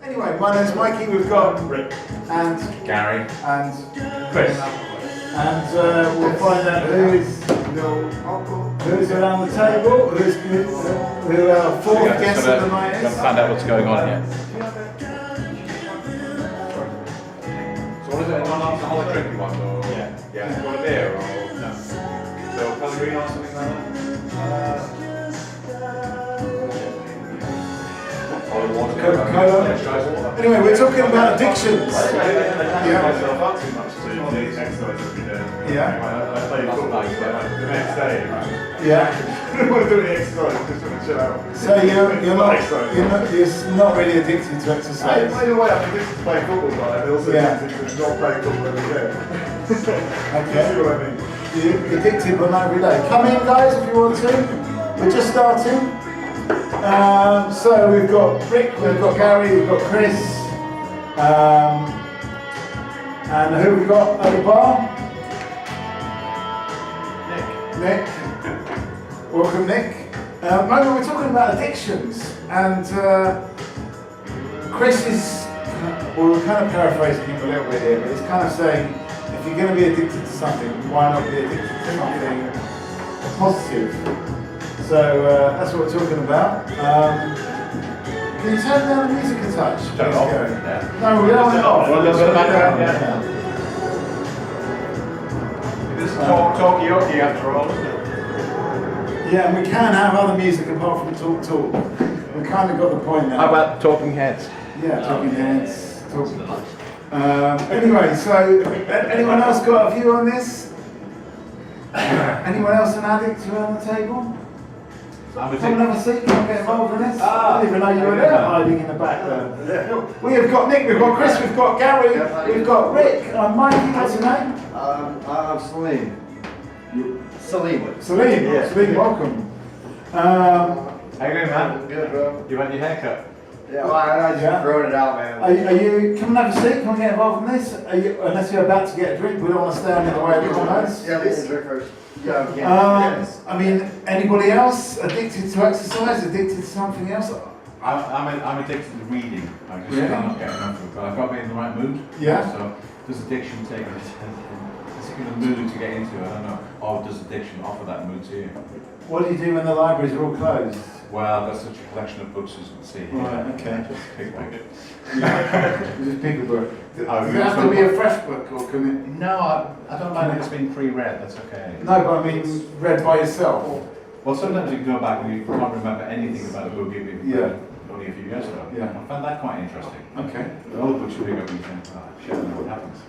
Anyway, my name's Mikey. We've got Rick and Gary and Chris. And we'll find out who's around the table, who our fourth guest of the night is. Gotta find out what's going on here. So what is it? Anyone alcoholic drink you want? Or yeah. You want a beer or no? So Pellegrino or something like that? Coca-Cola. Anyway, we're talking about addictions. Yeah. I play football the next day. Yeah. I don't want to do any exercise, I just want to chill out. So you're not really addicted to exercise. In a way, I'm addicted to playing football, but I'm also addicted to not playing football every day. Okay. See what I mean? You're addicted but not every day. Come in, guys, if you want to. We're just starting. So we've got Rick, we've got Gary, we've got Chris, and who have we got at the bar? Nick. Welcome, Nick. We're talking about addictions, and Chris is, well, we're kind of paraphrasing him a little bit here, but he's kind of saying, if you're going to be addicted to something, why not be addicted to something positive? So that's what we're talking about. Can you turn down the music a touch? Turn it off. Yeah. No, we don't want it off. A little bit of background. This is Talkaoke after all, isn't it? Yeah, and we can have other music apart from Talk. We kind of got the point now. How about Talking Heads? Yeah, Talking Heads. Anyway, so anyone else got a view on this? Anyone else an addict around the table? Come and have a seat, come and get involved in this. I didn't even know you were there hiding in the back there. We have got Nick, we've got Chris, we've got Gary, we've got Rick, and Mikey, what's your name? I'm Salim. Salim, welcome. How you doing, man? Good, bro. You want your haircut? Yeah, well, I just growing it out, man. Are you, come and have a seat, come and get involved in this? Unless you're about to get a drink, we don't want to stand in the way of the comments. Yeah, let's drink first. I mean, anybody else addicted to exercise, addicted to something else? I'm addicted to reading. I just cannot get enough of it. But I've got to be in the right mood. Yeah. So does addiction take a particular mood to get into? I don't know. Or does addiction offer that mood to you? What do you do when the libraries are all closed? Well, I've got such a collection of books as you can see here. Right, okay. Just pick one. You just pick a book. Does it have to be a fresh book, or can it? No, I don't mind if it's been pre-read. That's okay. No, but I mean, read by yourself. Well, sometimes you can go back and you can't remember anything about a book you've read only a few years ago. Yeah. I found that quite interesting. Okay. The other books you pick up and you think, oh, shit, I know what happens.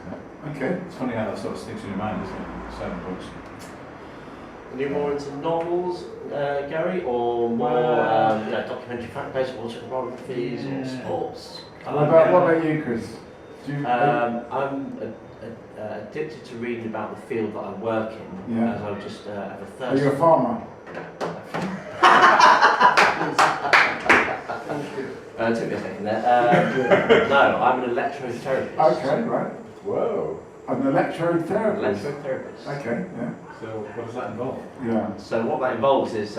Okay. It's funny how that sort of sticks in your mind, isn't it? Certain books. Are you more into novels, Gary, or more documentary fact-based autobiographies or sports? What about you, Chris? I'm addicted to reading about the field that I work in, as I just have a thirst. Are you a farmer? Took me a second there. No, I'm an electrotherapist. Okay, right. Whoa. I'm an electrotherapist. Electrotherapist. Okay, yeah. So what does that involve? Yeah. So what that involves is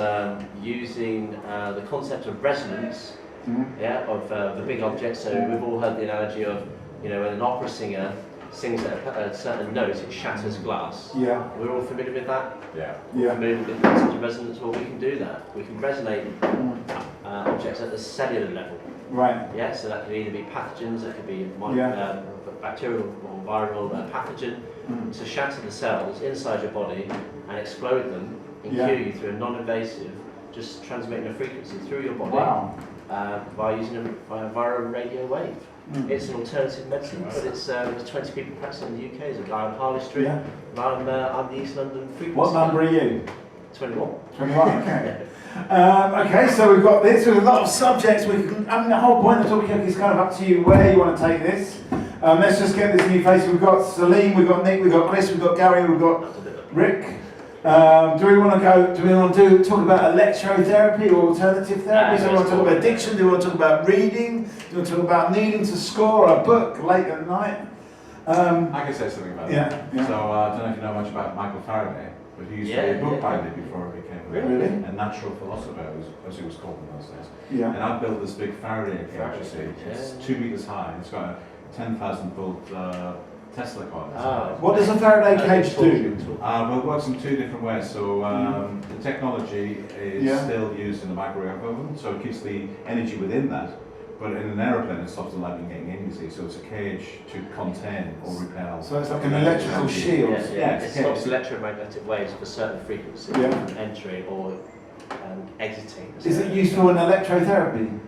using the concept of resonance, of the big object. So we've all heard the analogy of, when an opera singer sings at a certain note, it shatters glass. Yeah. We're all familiar with that? Yeah. We're familiar with the concept of resonance. Well, we can do that. We can resonate objects at the cellular level. Right. Yeah, so that could either be pathogens, that could be bacterial or viral pathogen, to shatter the cells inside your body and explode them and cure you through a non-invasive, just transmitting a frequency through your body by using via a radio wave. It's an alternative medicine, but it's there's 20 people practicing in the UK. There's a guy on Harley Street, and I'm the East London frequency. What number are you? 21. 21, okay. Okay, so we've got this with a lot of subjects. The whole point of Talkaoke is kind of up to you where you want to take this. Let's just get this new face. We've got Salim, we've got Nick, we've got Chris, we've got Gary, we've got Rick. Do we want to talk about electrotherapy or alternative therapy? Do we want to talk about addiction? Do we want to talk about reading? Do we want to talk about needing to score a book late at night? I can say something about that. Yeah. So I don't know if you know much about Michael Faraday. but he used to be a bookbinder before he became Really? a natural philosopher, as he was called in those days. Yeah. And I built this big Faraday cage, you see. It's 2 meters high. It's got a 10,000 volt Tesla coil. What does a Faraday cage do? Well, it works in 2 different ways. So the technology is still used in the microwave oven, so it keeps the energy within that. But in an aeroplane, it stops the light from getting in, you see. So it's a cage to contain or repel. So it's like an electrical shield. Yeah, it stops electromagnetic waves of a certain frequency from entering or exiting. Is it used for an electrotherapy?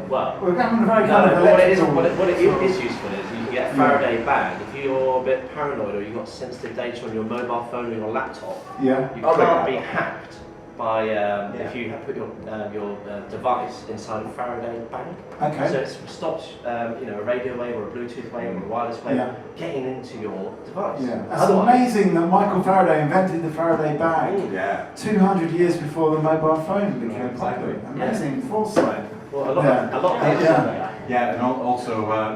Well, we're having a very kind of electrical. what it is useful is you can get a Faraday bag. If you're a bit paranoid or you've got sensitive data on your mobile phone or your laptop, you can't be hacked by if you have put your device inside a Faraday bag. Okay. So it stops a radio wave or a Bluetooth wave or a wireless wave getting into your device. Yeah. That's amazing that Michael Faraday invented the Faraday bag 200 years before the mobile phone became popular. Amazing foresight. Well, a lot of people Yeah, and also, when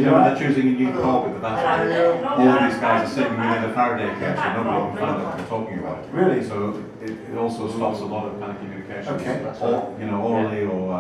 they're choosing a new pub in the bathroom, all of these guys are sitting within a Faraday cage, so nobody can find out what they're talking about. Really? So it also stops a lot of kind of communication. Okay. Orally or.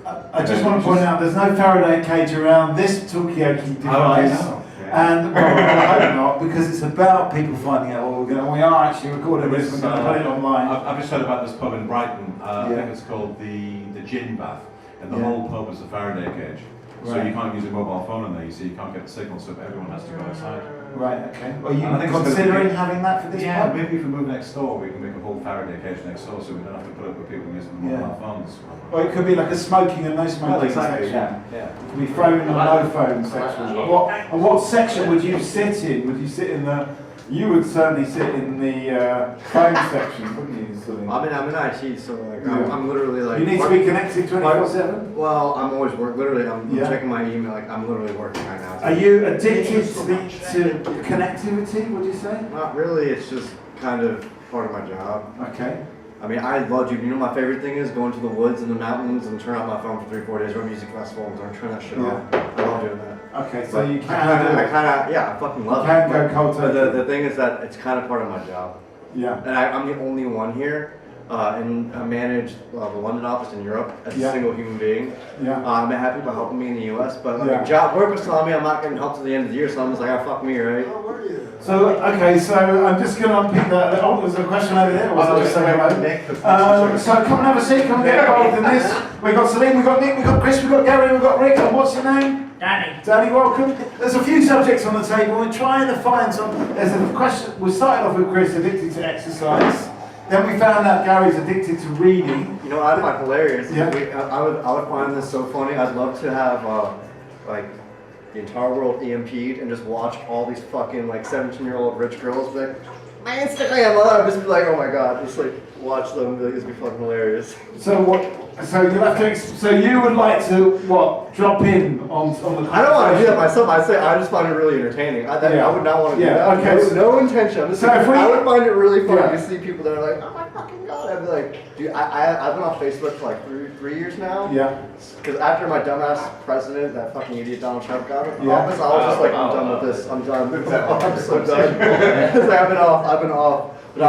I just want to point out there's no Faraday cage around this Talkaoke device. And well, I hope not, because it's about people finding out what we're going to. We are actually recording this, we're going to put it online. I've just heard about this pub in Brighton. I think it's called the Gin Bath. And the whole pub is a Faraday cage. So you can't use a mobile phone in there, you see, you can't get the signal, so everyone has to go outside. Right, okay. Are you considering having that for this pub? Maybe if we move next door, we can make a whole Faraday cage next door, so we don't have to put up with people using mobile phones. Or it could be like a smoking and no smoking section. It could be phone and no phone section. And what section would you sit in? Would you sit in the... You would certainly sit in the phone section, wouldn't you? I'm in IT, so like I'm literally like. You need to be connected 24/7. Well, I'm always working. Literally, I'm checking my email. Like I'm literally working right now. Are you addicted to connectivity? Would you say? Not really. It's just kind of part of my job. Okay. I mean, I love you. You know, my favorite thing is going to the woods and the mountains and turn out my phone for 3-4 days. Or a music festival and turn that shit off. I love doing that. Okay, so you can. I fucking love it. You can go cold turkey. But the thing is that it's kind of part of my job. Yeah. And I'm the only one here, and I manage the London office in Europe as a single human being. Yeah. I'm happy about helping me in the US, but work was telling me I'm not getting help to the end of the year, so I'm just like, fuck me, right? So, okay, so I'm just going to unpick that. Oh, there's a question over there. Was I just saying hello? So come and have a seat, come and get involved in this. We've got Celine, we've got Nick, we've got Chris, we've got Gary, we've got Rick, and what's your name? Danny. Danny, welcome. There's a few subjects on the table. We're trying to find some. There's a question. We started off with Chris, addicted to exercise. Then we found out Gary's addicted to reading. You know what I find hilarious? Yeah. I would find this so funny. I'd love to have like the entire world EMP'd and just watch all these fucking like 17-year-old rich girls be like, my Instagram, I'd just be like, oh my god, just like watch them. Be like, this would be fucking hilarious. So what? So you have to. So you would like to what? Drop in on the. I don't want to do that myself. I just find it really entertaining. I would not want to do that. Okay. No intention. I'm just So saying, if we, I would find it really funny to see people that are like, oh my fucking god. I'd be like, dude, I've been on Facebook for like three years now. Yeah. Because after my dumbass president, that fucking idiot Donald Trump got in office, I was just like, I'm done with this. I'm done. I'm so done. Because I've been off. But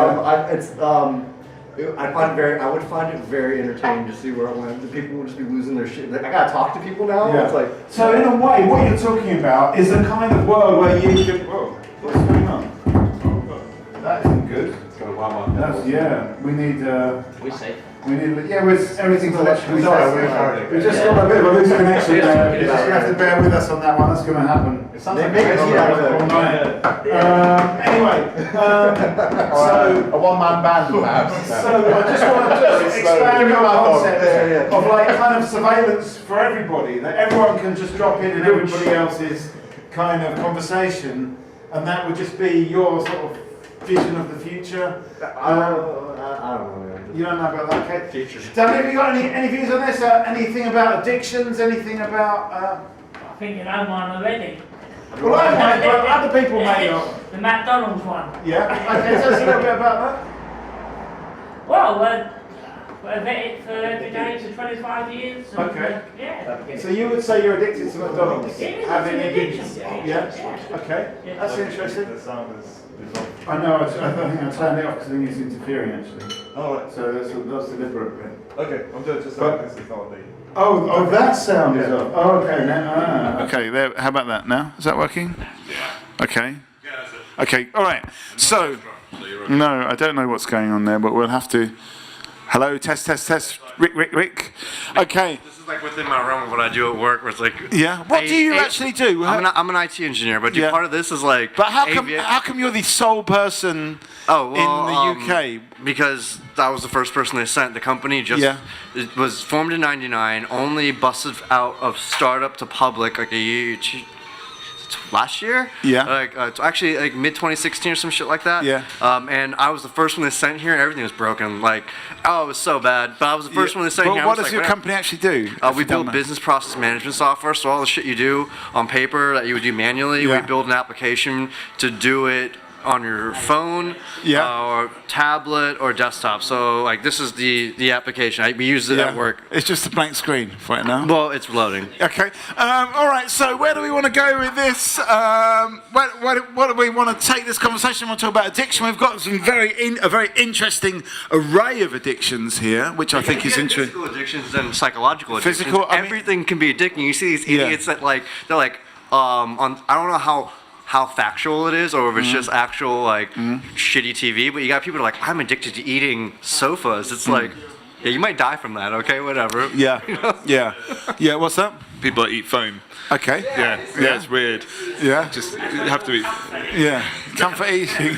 I would find it very entertaining to see where it went. The people would just be losing their shit. Like, I gotta talk to people now. Yeah. It's like, so in a way, what you're talking about is a kind of world where you can. Whoa, what's going on? That isn't good. We need. We say. We need. Everything's electrical. Sorry, we just got a bit of a loose connection there. You're just gonna have to bear with us on that one. That's gonna happen. It sounds they like make it all night. Anyway, so a one-man band, perhaps. So I just want to expand your concept of like kind of surveillance for everybody, that everyone can just drop in everybody else's kind of conversation, and that would just be your sort of vision of the future. I don't know. You don't know about that, okay? Dan, have you got any views on this? Anything about addictions? Anything about? I think you know mine already. Well, I might, but other people may not. The McDonald's one. Yeah. Okay, tell us a little bit about that. Well, we're vetted for every day for 25 years. And, Okay. Yeah. So you would say you're addicted to McDonald's? It is Having an a addiction. Yeah. Okay. Yeah. That's interesting. The sound is It's off. I know, I think I turned it off because I think it's interfering actually. Oh, right. So that's deliberate bit. Okay, I'm doing just But- like this is not the. Oh, that sound is Yeah. off. Oh, okay, now. Okay, there. How about that now? Is that working? Yeah. Okay. Yeah, that's it. Okay, all right. So, no, I don't know what's going on there, but we'll have to. Hello, test. Rick. Okay. This is like within my realm of what I do at work, where it's like. Yeah. What do you actually do? I'm an IT engineer, but Yeah. part of this is like. But how come you're the sole person Oh, well, in the UK? Because I was the first person they sent. The company it was formed in '99, only busted out of startup to public like a year. Last year, it's actually like mid 2016 or some shit like that. Yeah. And I was the first one they sent here. Everything was broken. Like, oh, it was so bad. But I was the first one they sent here. Well, what does your company actually do? We build business process management software. So all the shit you do on paper that you would do manually, we build an application to do it on your phone, or tablet, or desktop. So like this is the application. We use it at work. It's just a blank screen for it now. Well, it's loading. Okay. All right. So where do we want to go with this? What do we want to take this conversation? We want to talk about addiction. We've got some a very interesting array of addictions here, which I think is interesting. Physical addictions and psychological addictions. Physical. Everything can be addicting. You see these idiots that they're like on. I don't know how factual it is, or if it's just actual shitty TV. But you got people that are like, I'm addicted to eating sofas. It's like, yeah, you might die from that. Okay, whatever. Yeah. Yeah. What's that? People that eat foam. Okay. Yeah, it's weird. Yeah. Just you have to eat. Yeah. Comfort eating.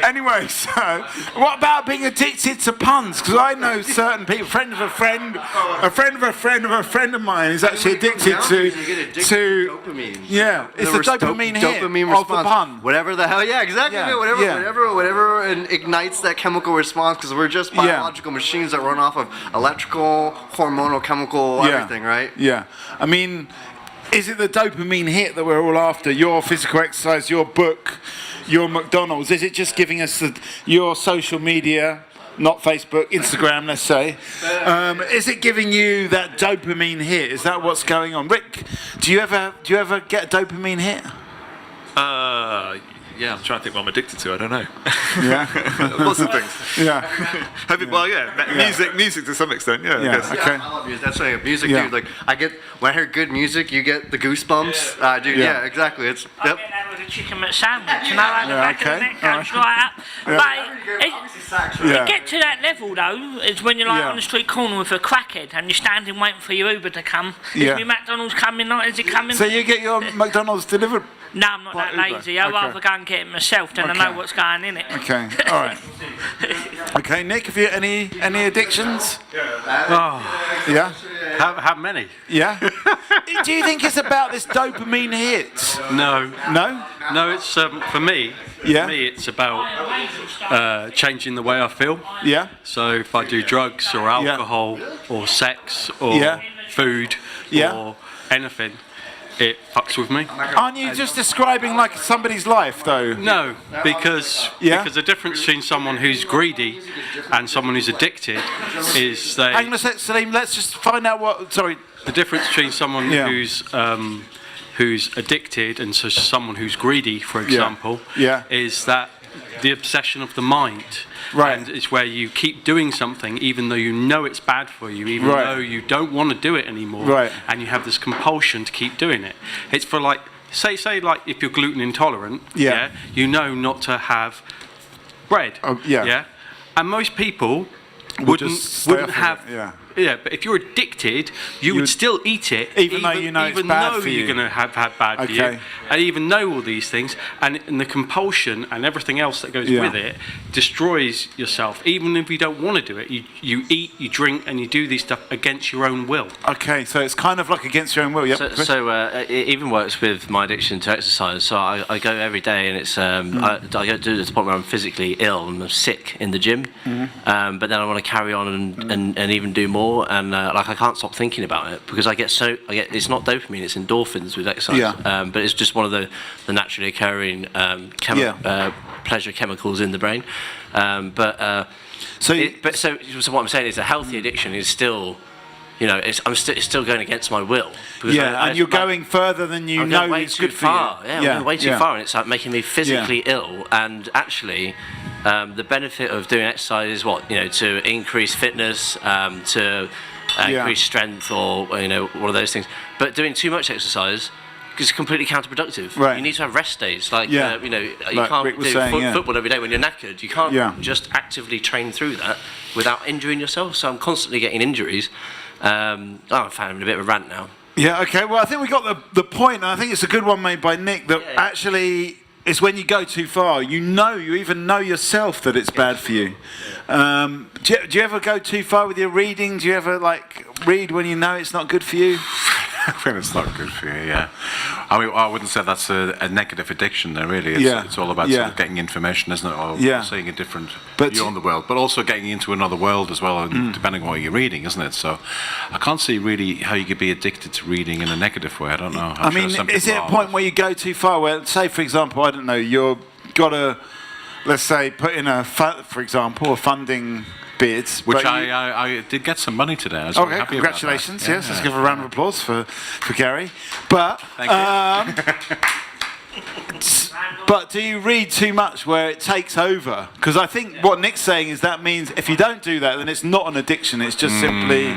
Anyway, so what about being addicted to puns? Because I know certain people, friend of a friend of mine is actually addicted to dopamine. Yeah, it's the dopamine hit dopamine of response. the pun. Whatever the hell. Yeah, exactly. Yeah, Whatever and ignites that chemical response, because we're just biological machines that run off of electrical, hormonal, chemical, everything, right? Yeah. I mean, is it the dopamine hit that we're all after? Your physical exercise, your book, your McDonald's? Is it just giving us your social media, not Facebook, Instagram, let's say? Is it giving you that dopamine hit? Is that what's going on? Rick, do you ever get a dopamine hit? Yeah, I'm trying to think what I'm addicted to. I don't know. Yeah. Lots of things. Yeah. Music to some extent. Yeah. Yeah. I guess. Okay. I love music. That's like music, Yeah. dude. Like when I hear good music, you get the goosebumps. Dude, Yeah. yeah, exactly. It's I get that with a chicken McSandwich, you know, like the back of the neck goes right up. But Yeah. it get to that level though, is when you're like Yeah. on the street corner with a crackhead and you're standing waiting for your Uber to come. Yeah. Is my McDonald's coming? Not is it coming? So you get your McDonald's delivered? No, I'm not Like that Uber? lazy. I'd Okay. rather go and get it myself than Okay. I know what's going in it. Okay. All right. Okay, Nick, have you any addictions? Oh, Yeah. how many? Yeah. Do you think it's about this dopamine hit? No, No. no. It's for me. Yeah. For me, it's about changing the way I feel. Yeah. So if I do drugs or alcohol or sex or Yeah. food Yeah. or anything, it fucks with me. Aren't you just describing like somebody's life, though? No, because the difference between someone who's greedy and someone who's addicted is they. Hang on a sec, Salim. Let's just find out what. Sorry. The difference between someone Yeah. who's addicted and so someone who's greedy, for example, Yeah. is that the obsession of the mind. Right. And it's where you keep doing something even though you know it's bad for you, even Right. though you don't want to do it anymore. Right. And you have this compulsion to keep doing it. It's for like, say like if you're gluten intolerant, Yeah. you know not to have bread. Oh, yeah. And most people We'll just stay wouldn't off of have. it, Yeah, but if you're addicted, you would still eat it, even though you know it's bad though for you're you. going to have bad for you, Okay. and even know all these things, and the compulsion and everything else that goes Yeah. with it destroys yourself. Even if you don't want to do it, you eat, you drink, and you do these stuff against your own will. Okay, so it's kind of like against your own will. Yep. Chris? It even works with my addiction to exercise. So I go every day, and it's I go to the point where I'm physically ill and I'm sick in the gym. But then I want to carry on and even do more, and like I can't stop thinking about it because I get it's not dopamine, it's endorphins with exercise. Yeah. But it's just one of the naturally occurring pleasure chemicals in the brain. So what I'm saying is a healthy addiction is still it's still going against my will. Because and you're going further than you know is good for you. I'm going way too far, and it's like making me physically ill. And actually, the benefit of doing exercise is what, to increase fitness, to increase strength, or all of those things. But doing too much exercise is completely counterproductive. Right. You need to have rest days. Like you Like can't Rick was do saying, football every day when you're knackered. You can't just actively train through that without injuring yourself. So I'm constantly getting injuries. I'm having a bit of a rant now. Yeah, okay. Well, I think we got the point, and I think it's a good one made by Nick, that actually it's when you go too far. You even know yourself that it's bad for you. Do you ever go too far with your reading? Do you ever read when you know it's not good for you? When it's not good for you, yeah. I mean, I wouldn't say that's a negative addiction there, really. It's all about sort of getting information, isn't it? Or seeing a different view on the world, but also getting into another world as well, and depending on what you're reading, isn't it? So I can't see really how you could be addicted to reading in a negative way. I don't know. I mean, is it a point where you go too far? Where, say, for example, I don't know, you've got to, let's say, put in a funding bids, which I did get some money today. I was happy congratulations! About that. Yes, let's give a round of applause for Gary. But but do you read too much where it takes over? Because I think what Nick's saying is that means if you don't do that, then it's not an addiction. It's just simply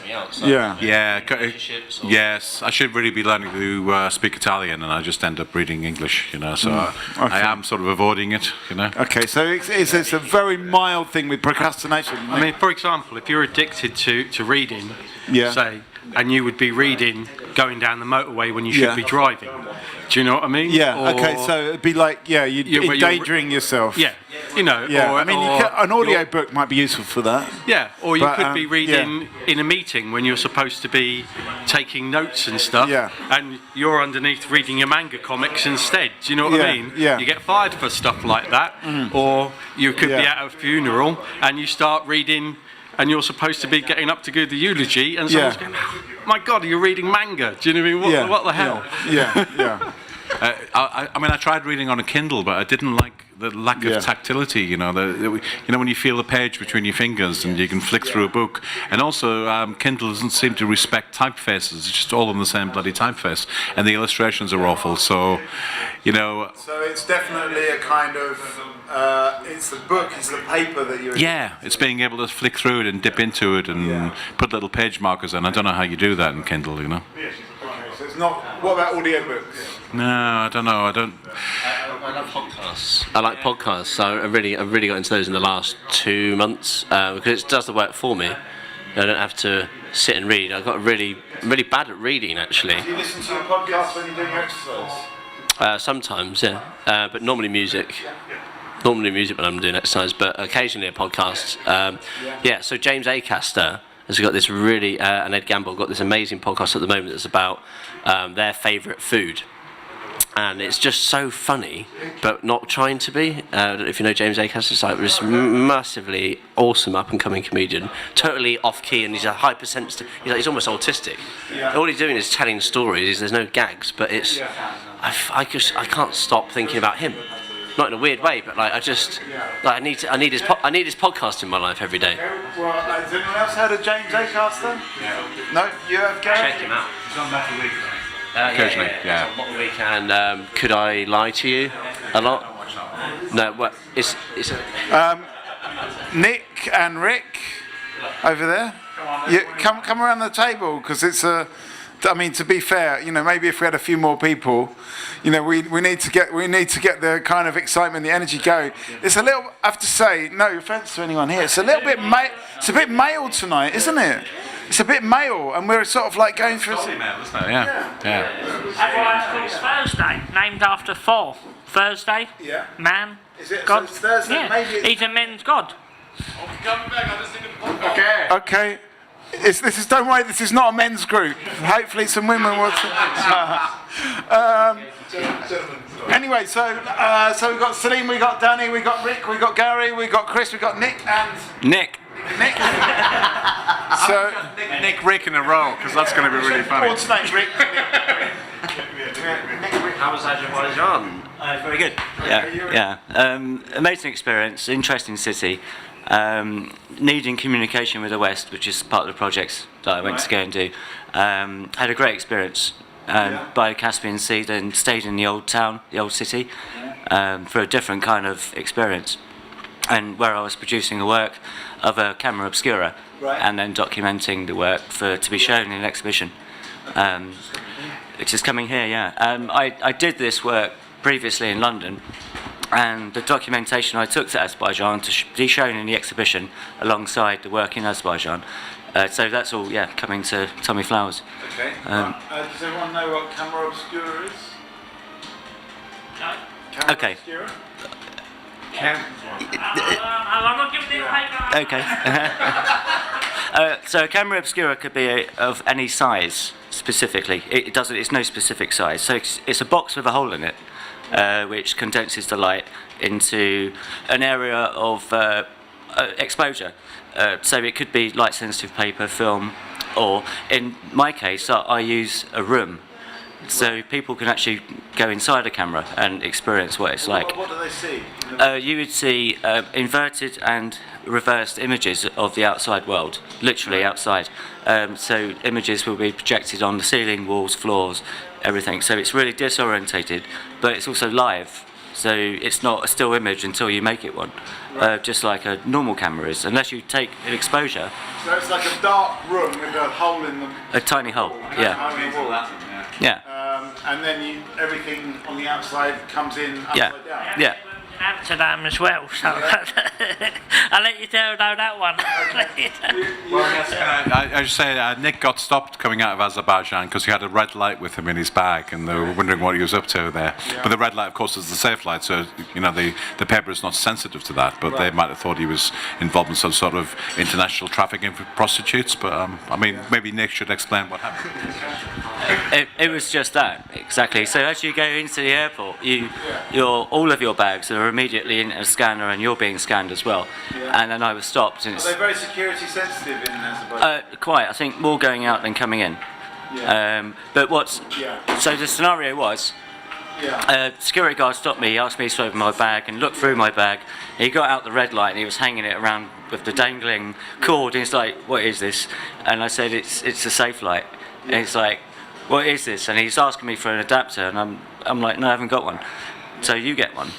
Something else. Yes, I should really be learning to speak Italian, and I just end up reading English. So I am sort of avoiding it. Okay, so it's a very mild thing with procrastination. I mean, for example, if you're addicted to reading, say, and you would be reading going down the motorway when you should be driving. Do you know what I mean? Yeah. Okay. So it'd be like, you're endangering yourself. Yeah. Yeah. I mean, an audio book might be useful for that. Yeah. Or you could be reading in a meeting when you're supposed to be taking notes and stuff. Yeah. And you're underneath reading your manga comics instead. Do you know what I mean? Yeah. You get fired for stuff like that. Or you could be at a funeral and you start reading. And you're supposed to be getting up to give the eulogy, and someone's going, "My God, you're reading manga." Do you know what I mean? What the hell? Yeah. I mean, I tried reading on a Kindle, but I didn't like the lack of tactility. When you feel the page between your fingers and you can flick through a book. And also, Kindle doesn't seem to respect typefaces. It's just all in the same bloody typeface, and the illustrations are awful. So, So it's definitely a kind of. It's the book, it's the paper that you're. Yeah, it's being able to flick through it and dip into it and put little page markers in. I don't know how you do that in Kindle. Okay, so it's not. What about audiobooks? No, I don't know. I love podcasts. I like podcasts. So I've really got into those in the last 2 months because it does the work for me. I don't have to sit and read. I got really bad at reading actually. Do you listen to your podcast when you're doing exercise? Sometimes, but normally music. Normally music when I'm doing exercise, but occasionally a podcast. So James Acaster has got this really, and Ed Gamble got this amazing podcast at the moment that's about their favourite food. And it's just so funny, but not trying to be. I don't know if you know James Acaster, it's like this massively awesome up-and-coming comedian, totally off-key, and he's a hypersensitive. He's almost autistic. All he's doing is telling stories. There's no gags, but it's. I can't stop thinking about him. Not in a weird way, but I need his podcast in my life every day. Well, has anyone else heard of James Acaster? No, you have. Check him out. He's on Metal Week. Occasionally, yeah. It's on Metal Week, and Could I Lie to You? A lot. No, what? It's. Nick and Rick over there. Come around the table because it's a. I mean, to be fair, maybe if we had a few more people, we need to get the kind of excitement, the energy going. It's a little. I have to say, no offence to anyone here. It's a little bit. It's a bit male tonight, isn't it? It's a bit male, and we're sort of like going through. Male, isn't it? Yeah. Everyone's called Thursday, named after Thor. Thursday. Yeah. Man. Is it? God. So it's Thursday. Yeah. Maybe He's a men's god. Okay. Don't worry, this is not a men's group. Hopefully some women will. Anyway, so we've got Salim, we've got Danny, we've got Rick, we've got Gary, we've got Chris, we've got Nick and... Nick. So Nick, Rick in a row, because that's going to be really funny. Alternate Rick. How was Azerbaijan? Very good. Yeah. Amazing experience, interesting city. needing communication with the West, which is part of the projects that I went to go and do. Had a great experience by the Caspian Sea, then stayed in the old town, the old city, for a different kind of experience. And where I was producing the work of a camera obscura, and then documenting the work to be shown in an exhibition, which is coming here. I did this work previously in London, and the documentation I took to Azerbaijan to be shown in the exhibition alongside the work in Azerbaijan. So that's all, coming to Tommy Flowers. Okay. Does everyone know what camera obscura is? No. Camera Okay. obscura? I'm not giving it away. Okay. So a camera obscura could be of any size specifically. It's no specific size. So it's a box with a hole in it, which condenses the light into an area of exposure. So it could be light sensitive paper, film, or in my case, I use a room. So people can actually go inside a camera and experience what it's like. What do they see? You would see inverted and reversed images of the outside world, literally outside. So images will be projected on the ceiling, walls, floors, everything. So it's really disorientated, but it's also live. So it's not a still image until you make it one, just like a normal camera is, unless you take an exposure. So it's like a dark room with a hole in the... A tiny hole, yeah. Yeah. And then everything on the outside comes in upside down. Yeah. Amsterdam as well, so I'll let you know that one. I just say Nick got stopped coming out of Azerbaijan because he had a red light with him in his bag, and they were wondering what he was up to there. But the red light, of course, is the safe light, so the paper is not sensitive to that. But they might have thought he was involved in some sort of international trafficking for prostitutes. But I mean, maybe Nick should explain what happened. It was just that, exactly. So as you go into the airport, all of your bags are immediately in a scanner, and you're being scanned as well. And then I was stopped. And Are they very security sensitive in Azerbaijan? Quite. I think more going out than coming in. But so the scenario was, security guard stopped me. He asked me to open my bag and look through my bag. He got out the red light and he was hanging it around with the dangling cord. And he's like, "What is this?" And I said, "It's a safe light." And he's like, "What is this?" And he's asking me for an adapter, and I'm like, "No, I haven't got one." So you get one,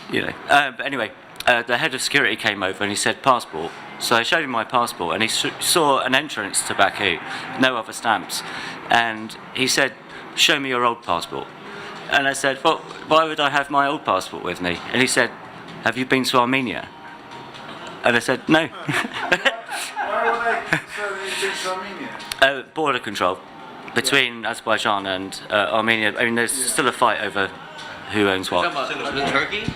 But anyway, the head of security came over and he said, "Passport." So I showed him my passport, and he saw an entrance to Baku, no other stamps, and he said, "Show me your old passport." And I said, "Well, why would I have my old passport with me?" And he said, "Have you been to Armenia?" And I said, "No." Why were they so been to Armenia? Border control between Azerbaijan and Armenia. I mean, there's still a fight over who owns what. Turkey?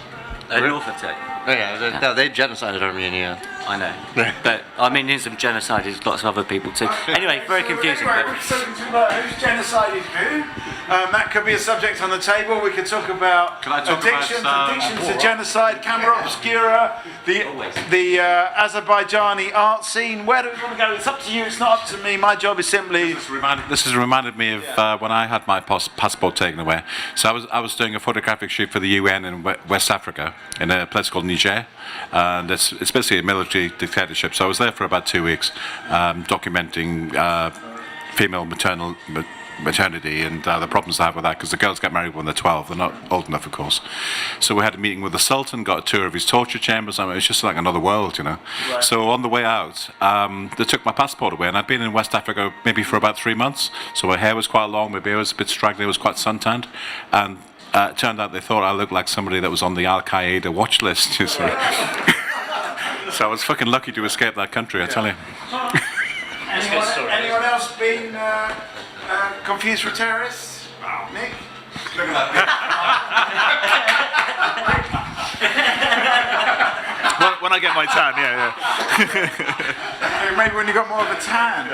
North of Turkey. Oh yeah, no, they genocided Armenia. I know. But Armenians have genocided lots of other people too. Anyway, very confusing. Anyway, we're talking about who's genocided who. That could be a subject on the table. We could talk about addictions to genocide, camera obscura, the Azerbaijani art scene. Where do we want to go? It's up to you. It's not up to me. My job is simply. This has reminded me of when I had my passport taken away. So I was doing a photographic shoot for the UN in West Africa in a place called Niger, and it's basically a military dictatorship. So I was there for about 2 weeks, documenting female maternity and the problems they have with that, because the girls get married when they're 12. They're not old enough, of course. So we had a meeting with the Sultan, got a tour of his torture chambers. I mean, it's just like another world, Right. So on the way out, they took my passport away, and I'd been in West Africa maybe for about 3 months. So my hair was quite long, my beard was a bit straggly, I was quite suntanned, and it turned out they thought I looked like somebody that was on the Al-Qaeda watch list, you see. So I was fucking lucky to escape that country, I tell you. Anyone else been confused with terrorists? Nick? Look at that. When I get my tan, Maybe when you got more of a tan.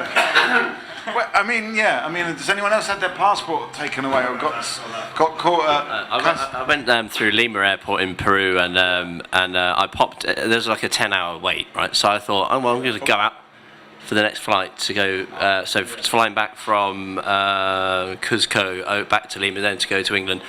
Well, I mean, does anyone else have their passport taken away or got caught up? I went through Lima Airport in Peru, and I popped. There's like a 10-hour wait, right? So I thought, I'm going to go out for the next flight to go. So flying back from Cuzco back to Lima, then to go to England.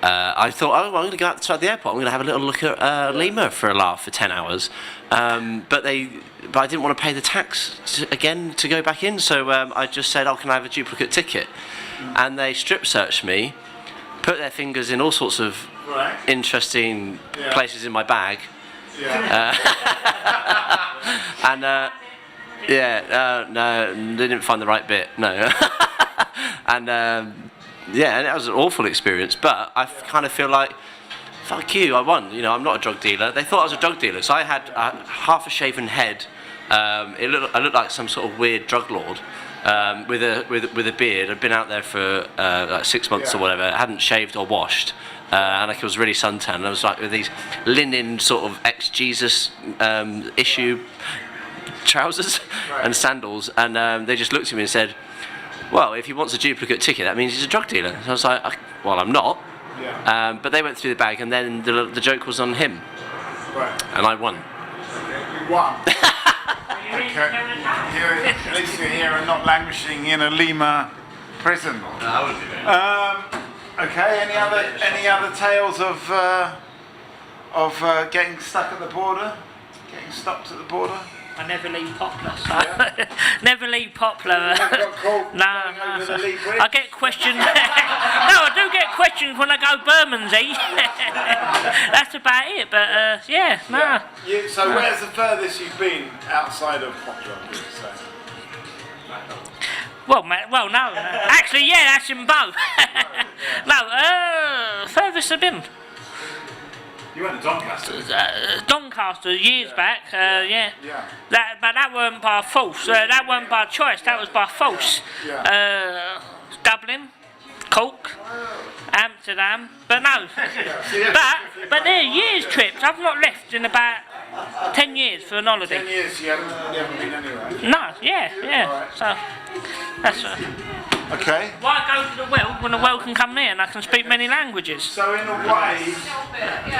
I thought, oh, well, I'm going to go outside the airport. I'm going to have a little look at Lima for a laugh for 10 hours. But I didn't want to pay the tax again to go back in, so I just said, oh, can I have a duplicate ticket? And they strip searched me, put their fingers in all sorts of interesting places in my bag. And no, they didn't find the right bit, no. And and it was an awful experience, but I kind of feel like, fuck you, I won. You know, I'm not a drug dealer. They thought I was a drug dealer, so I had half a shaven head. I looked like some sort of weird drug lord with a beard. I'd been out there for like 6 months or whatever. I hadn't shaved or washed, and I was really suntanned. I was like with these linen sort of ex-Jesus issue trousers and sandals, and they just looked at me and said, well, if he wants a duplicate ticket, that means he's a drug dealer. So I was like, well, I'm not. But they went through the bag, and then the joke was on him. And I won. You won. Okay. At least you're here and not languishing in a Lima prison. Okay. Any other tales of getting stuck at the border? Getting stopped at the border? I never leave Poplar, so never leave Poplar. No. I get questioned. No, I do get questioned when I go Bermondsey. That's about it, but no. So where's the furthest you've been outside of Poplar? Well, no. Actually, yeah, that's in both. No, furthest I've been. You went to Doncaster? Doncaster, years back, yeah. But that weren't by force, that weren't by choice, that was by force. Dublin, Cork, Amsterdam, but no. But they're years trips, I've not left in about 10 years for an holiday. 10 years you haven't been anywhere? No, yeah. So, that's okay. Why go to the world when the world can come there and I can speak many languages? So in a way,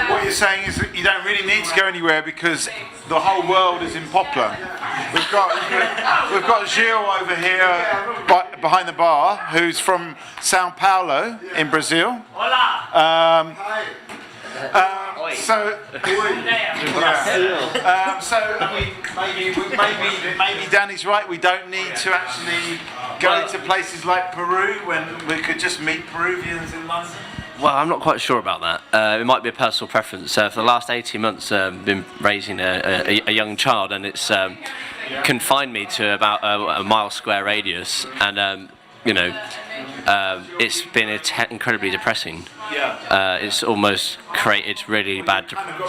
what you're saying is that you don't really need to go anywhere because the whole world is in Poplar. We've got Gilles over here behind the bar, who's from Sao Paulo in Brazil. Hola. So maybe Danny's right. We don't need to actually go to places like Peru when we could just meet Peruvians in London. Well, I'm not quite sure about that. It might be a personal preference. For the last 18 months, I've been raising a young child, and it's confined me to about a mile square radius, and it's been incredibly depressing. It's almost created really bad depression.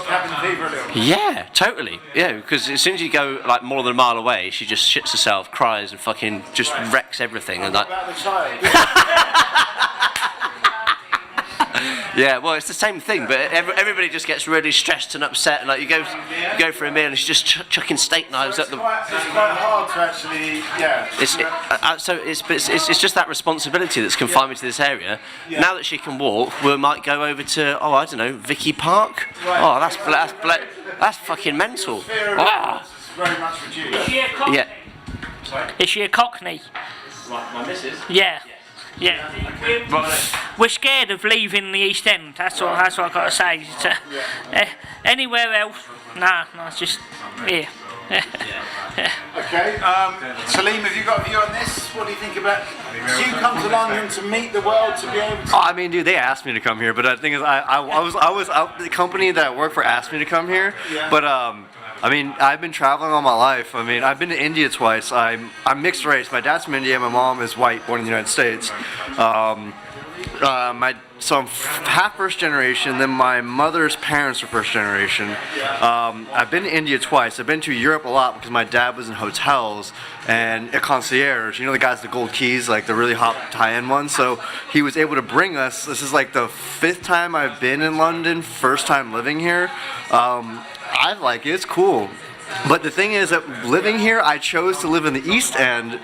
Yeah, totally. Yeah, because as soon as you go like more than a mile away, she just shits herself, cries, and fucking just wrecks everything. And like, yeah, well, it's the same thing, but everybody just gets really stressed and upset, and like you go for a meal and she's just chucking steak knives at them. It's quite hard to actually, It's just that responsibility that's confined me to this area. Now that she can walk, we might go over to I don't know, Vicky Park. Oh, that's fucking mental. Very much reduced. Yeah. Is she a Cockney? My missus. Yeah. We're scared of leaving the East End. That's what I've got to say. Anywhere else? No, it's just here. Okay. Salim, have you got a view on this? What do you think about? Did you come to London to meet the world to be able to? Oh, I mean, dude, they asked me to come here, but the thing is, I was the company that I work for asked me to come here, but I mean, I've been traveling all my life. I mean, I've been to India twice. I'm mixed race. My dad's from India. My mom is white, born in the United States. So I'm half first generation. Then my mother's parents are first generation. I've been to India twice. I've been to Europe a lot because my dad was in hotels and a concierge. You know the guys with the gold keys, like the really hot high-end ones. So he was able to bring us. This is like the 5th time I've been in London. First time living here. I like it. It's cool. But the thing is that living here, I chose to live in the East End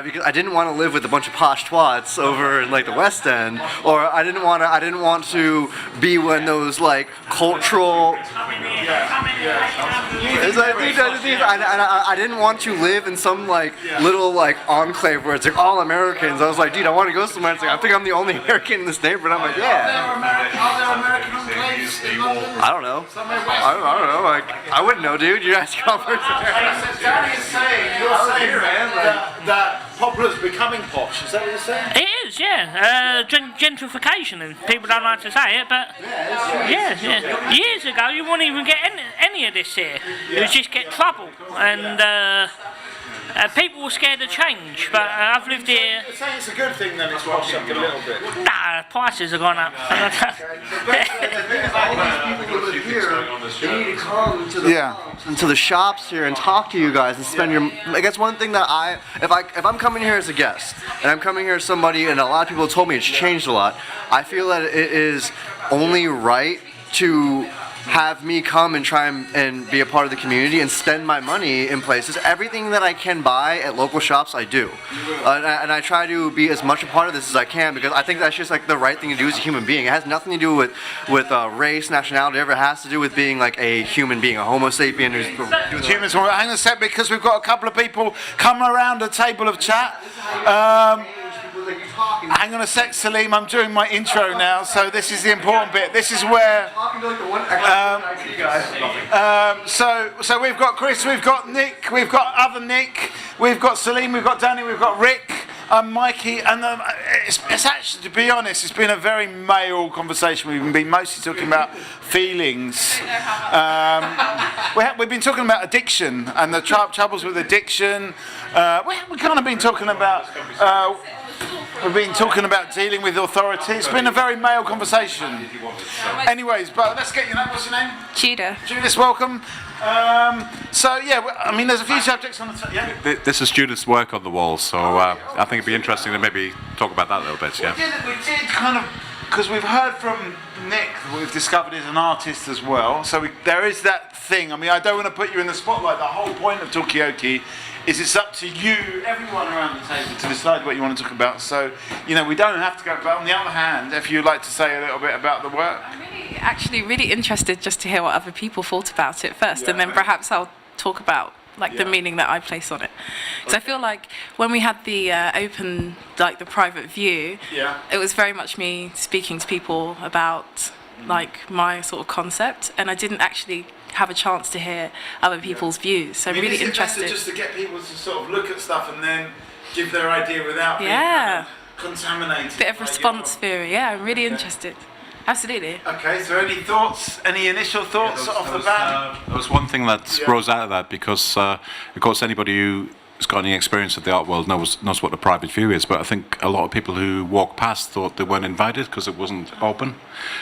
because I didn't want to live with a bunch of posh twats over in like the West End, or I didn't want to be one of those like cultural. It's like, I didn't want to live in some like little like enclave where it's like all Americans. I was like, dude, I want to go somewhere. It's like I think I'm the only American in this neighborhood. I'm like, yeah. Are there American enclaves in London? I don't know. I don't know. Like I wouldn't know, dude. You guys come first. Danny is saying, you're saying that Poplar's becoming posh. Is that what you're saying? It is, yeah. Gentrification, and people don't like to say it, but yeah. Years ago, you wouldn't even get any of this here. You just get trouble, and people were scared of change. But I've lived here. You're saying it's a good thing then it's washed up a little bit. Nah, prices have gone up. They need to come to the shops here and talk to you guys and spend your. Like that's one thing that if I'm coming here as a guest and I'm coming here as somebody, and a lot of people told me it's changed a lot. I feel that it is only right to have me come and try and be a part of the community and spend my money in places. Everything that I can buy at local shops, I do. And I try to be as much a part of this as I can because I think that's just like the right thing to do as a human being. It has nothing to do with race, nationality, whatever. It has to do with being like a human being, a homo sapien who's doing Humans, hang on a sec because we've got a couple of people come around a table of chat. Hang on a sec, Salim, I'm doing my intro now, so this is the important bit. This is where... So we've got Chris, we've got Nick, we've got other Nick, we've got Salim, we've got Danny, we've got Rick, Mikey, and it's actually, to be honest, it's been a very male conversation. We've been mostly talking about feelings. We've been talking about addiction and the troubles with addiction. We've kind of been talking about... We've been talking about dealing with authority. It's been a very male conversation. Anyways, but let's get your name. What's your name? Judah. Judith, welcome. So yeah, I mean, there's a few subjects on the yeah. This is Judith's work on the wall, so I think it'd be interesting to maybe talk about that a little bit. Yeah. We did kind of, because we've heard from Nick, we've discovered he's an artist as well. So there is that thing. I mean, I don't want to put you in the spotlight. The whole point of Talkaoke is it's up to you, everyone around the table, to decide what you want to talk about. So, you know, we don't have to go. But on the other hand, if you'd like to say a little bit about the work. I'm really interested just to hear what other people thought about it first, and then perhaps I'll talk about the meaning that I place on it. Because I feel like when we had the open, the private view, it was very much me speaking to people about my sort of concept, and I didn't actually have a chance to hear other people's views. So I'm really interested. Just to get people to sort of look at stuff and then give their idea without being kind of contaminated. Bit of response theory. Yeah, I'm really interested. Absolutely. Okay, so any thoughts, any initial thoughts off the bat? There was one thing that rose out of that because, of course, anybody who's got any experience of the art world knows what the private view is, but I think a lot of people who walked past thought they weren't invited because it wasn't open.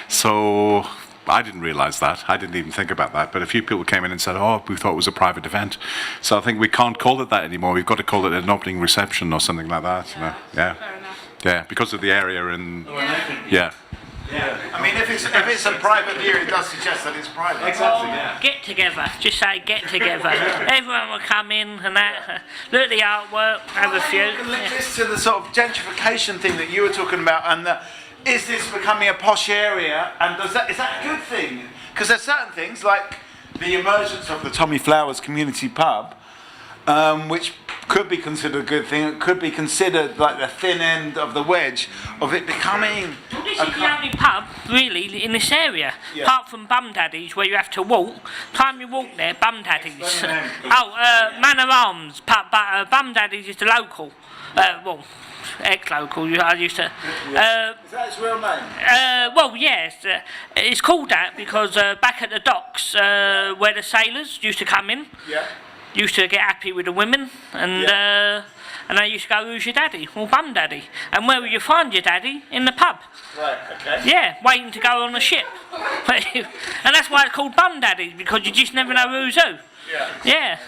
So I didn't realise that. I didn't even think about that. But a few people came in and said, oh, we thought it was a private event. So I think we can't call it that anymore. We've got to call it an opening reception or something like that. You know? Yeah. Fair enough. Yeah, because of the area and... Yeah. Yeah. I mean, if it's a private view, it does suggest that it's private. Exactly, Get together. Just say get together. Everyone will come in and that. Look at the artwork, have a few. Link this to the sort of gentrification thing that you were talking about, and is this becoming a posh area, and is that a good thing? Because there's certain things like the emergence of the Tommy Flowers community pub, which could be considered a good thing. It could be considered like the thin end of the wedge of it becoming. Well, this is the only pub really in this area, apart from Bum Daddy's where you have to walk. Time you walk there, Bum Daddy's. Man of Arms pub, but Bum Daddy's is the local. Ex-local, I used to... is that its real name? Well, yes. It's called that because back at the docks where the sailors used to come in, used to get happy with the women, and they used to go, who's your daddy? Well, Bum Daddy. And where will you find your daddy? In the pub. Right, okay. Yeah, waiting to go on a ship. And that's why it's called Bum Daddy, because you just never know who's who. Yeah.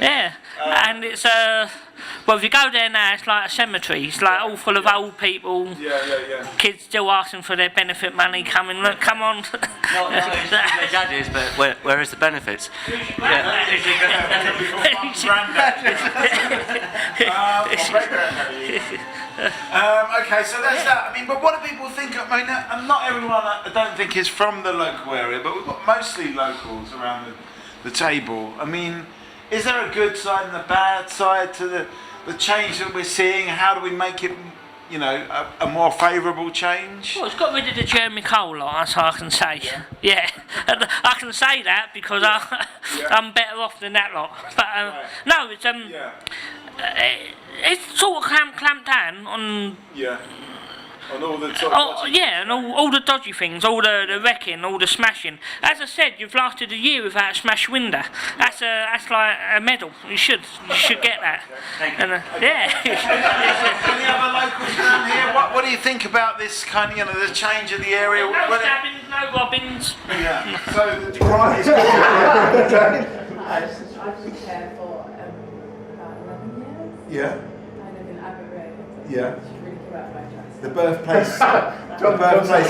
And it's Well, if you go there now, it's like a cemetery. It's like all full of old people. Kids still asking for their benefit money. Coming, look, come on. Not their daddies, but where is the benefits? Okay, so that's that. I mean, but what do people think? I mean, not everyone, I don't think, is from the local area, but we've got mostly locals around the table. I mean, is there a good side and a bad side to the change that we're seeing? How do we make it, you know, a more favourable change? Well, it's got rid of the Jeremy Cole lot, that's all I can say. Yeah. I can say that because I'm better off than that lot. But no, it's sort of clamped down on. On all the and all the dodgy things, all the wrecking, all the smashing. As I said, you've lasted a year without a smashed window. That's like a medal. You should get that. And, Any other locals around here? What do you think about this kind of, the change of the area? No stabbings, no robbings. Yeah. So the crime is. I've been here for about 11 years. Yeah. I live in Aberfeldy. Yeah. Really give out my trust. The birthplace of Tommy Flowers. That's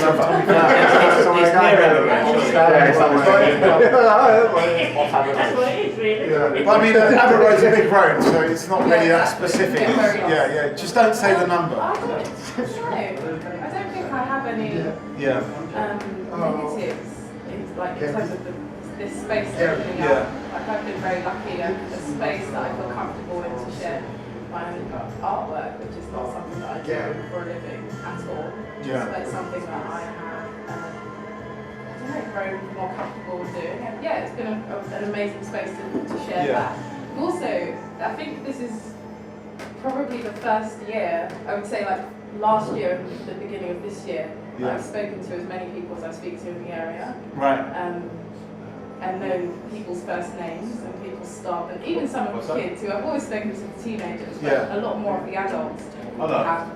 what it is, really. But I mean, Aberfeldy's a big road, so it's not really that specific. Yeah. Just don't say the number. I don't think I have any negatives in terms of this space that I'm living out. Like, I've been very lucky a space that I feel comfortable in to share my own artwork, which is not something that I do for a living at all. So it's something that I have grown more comfortable doing. And it's been an amazing space to share that. Also, I think this is probably the first year, I would say like last year and the beginning of this year, I've spoken to as many people as I speak to in the area. Right. And know people's first names and people's stuff, and even some of the kids who I've always spoken to the teenagers, but a lot more of the adults have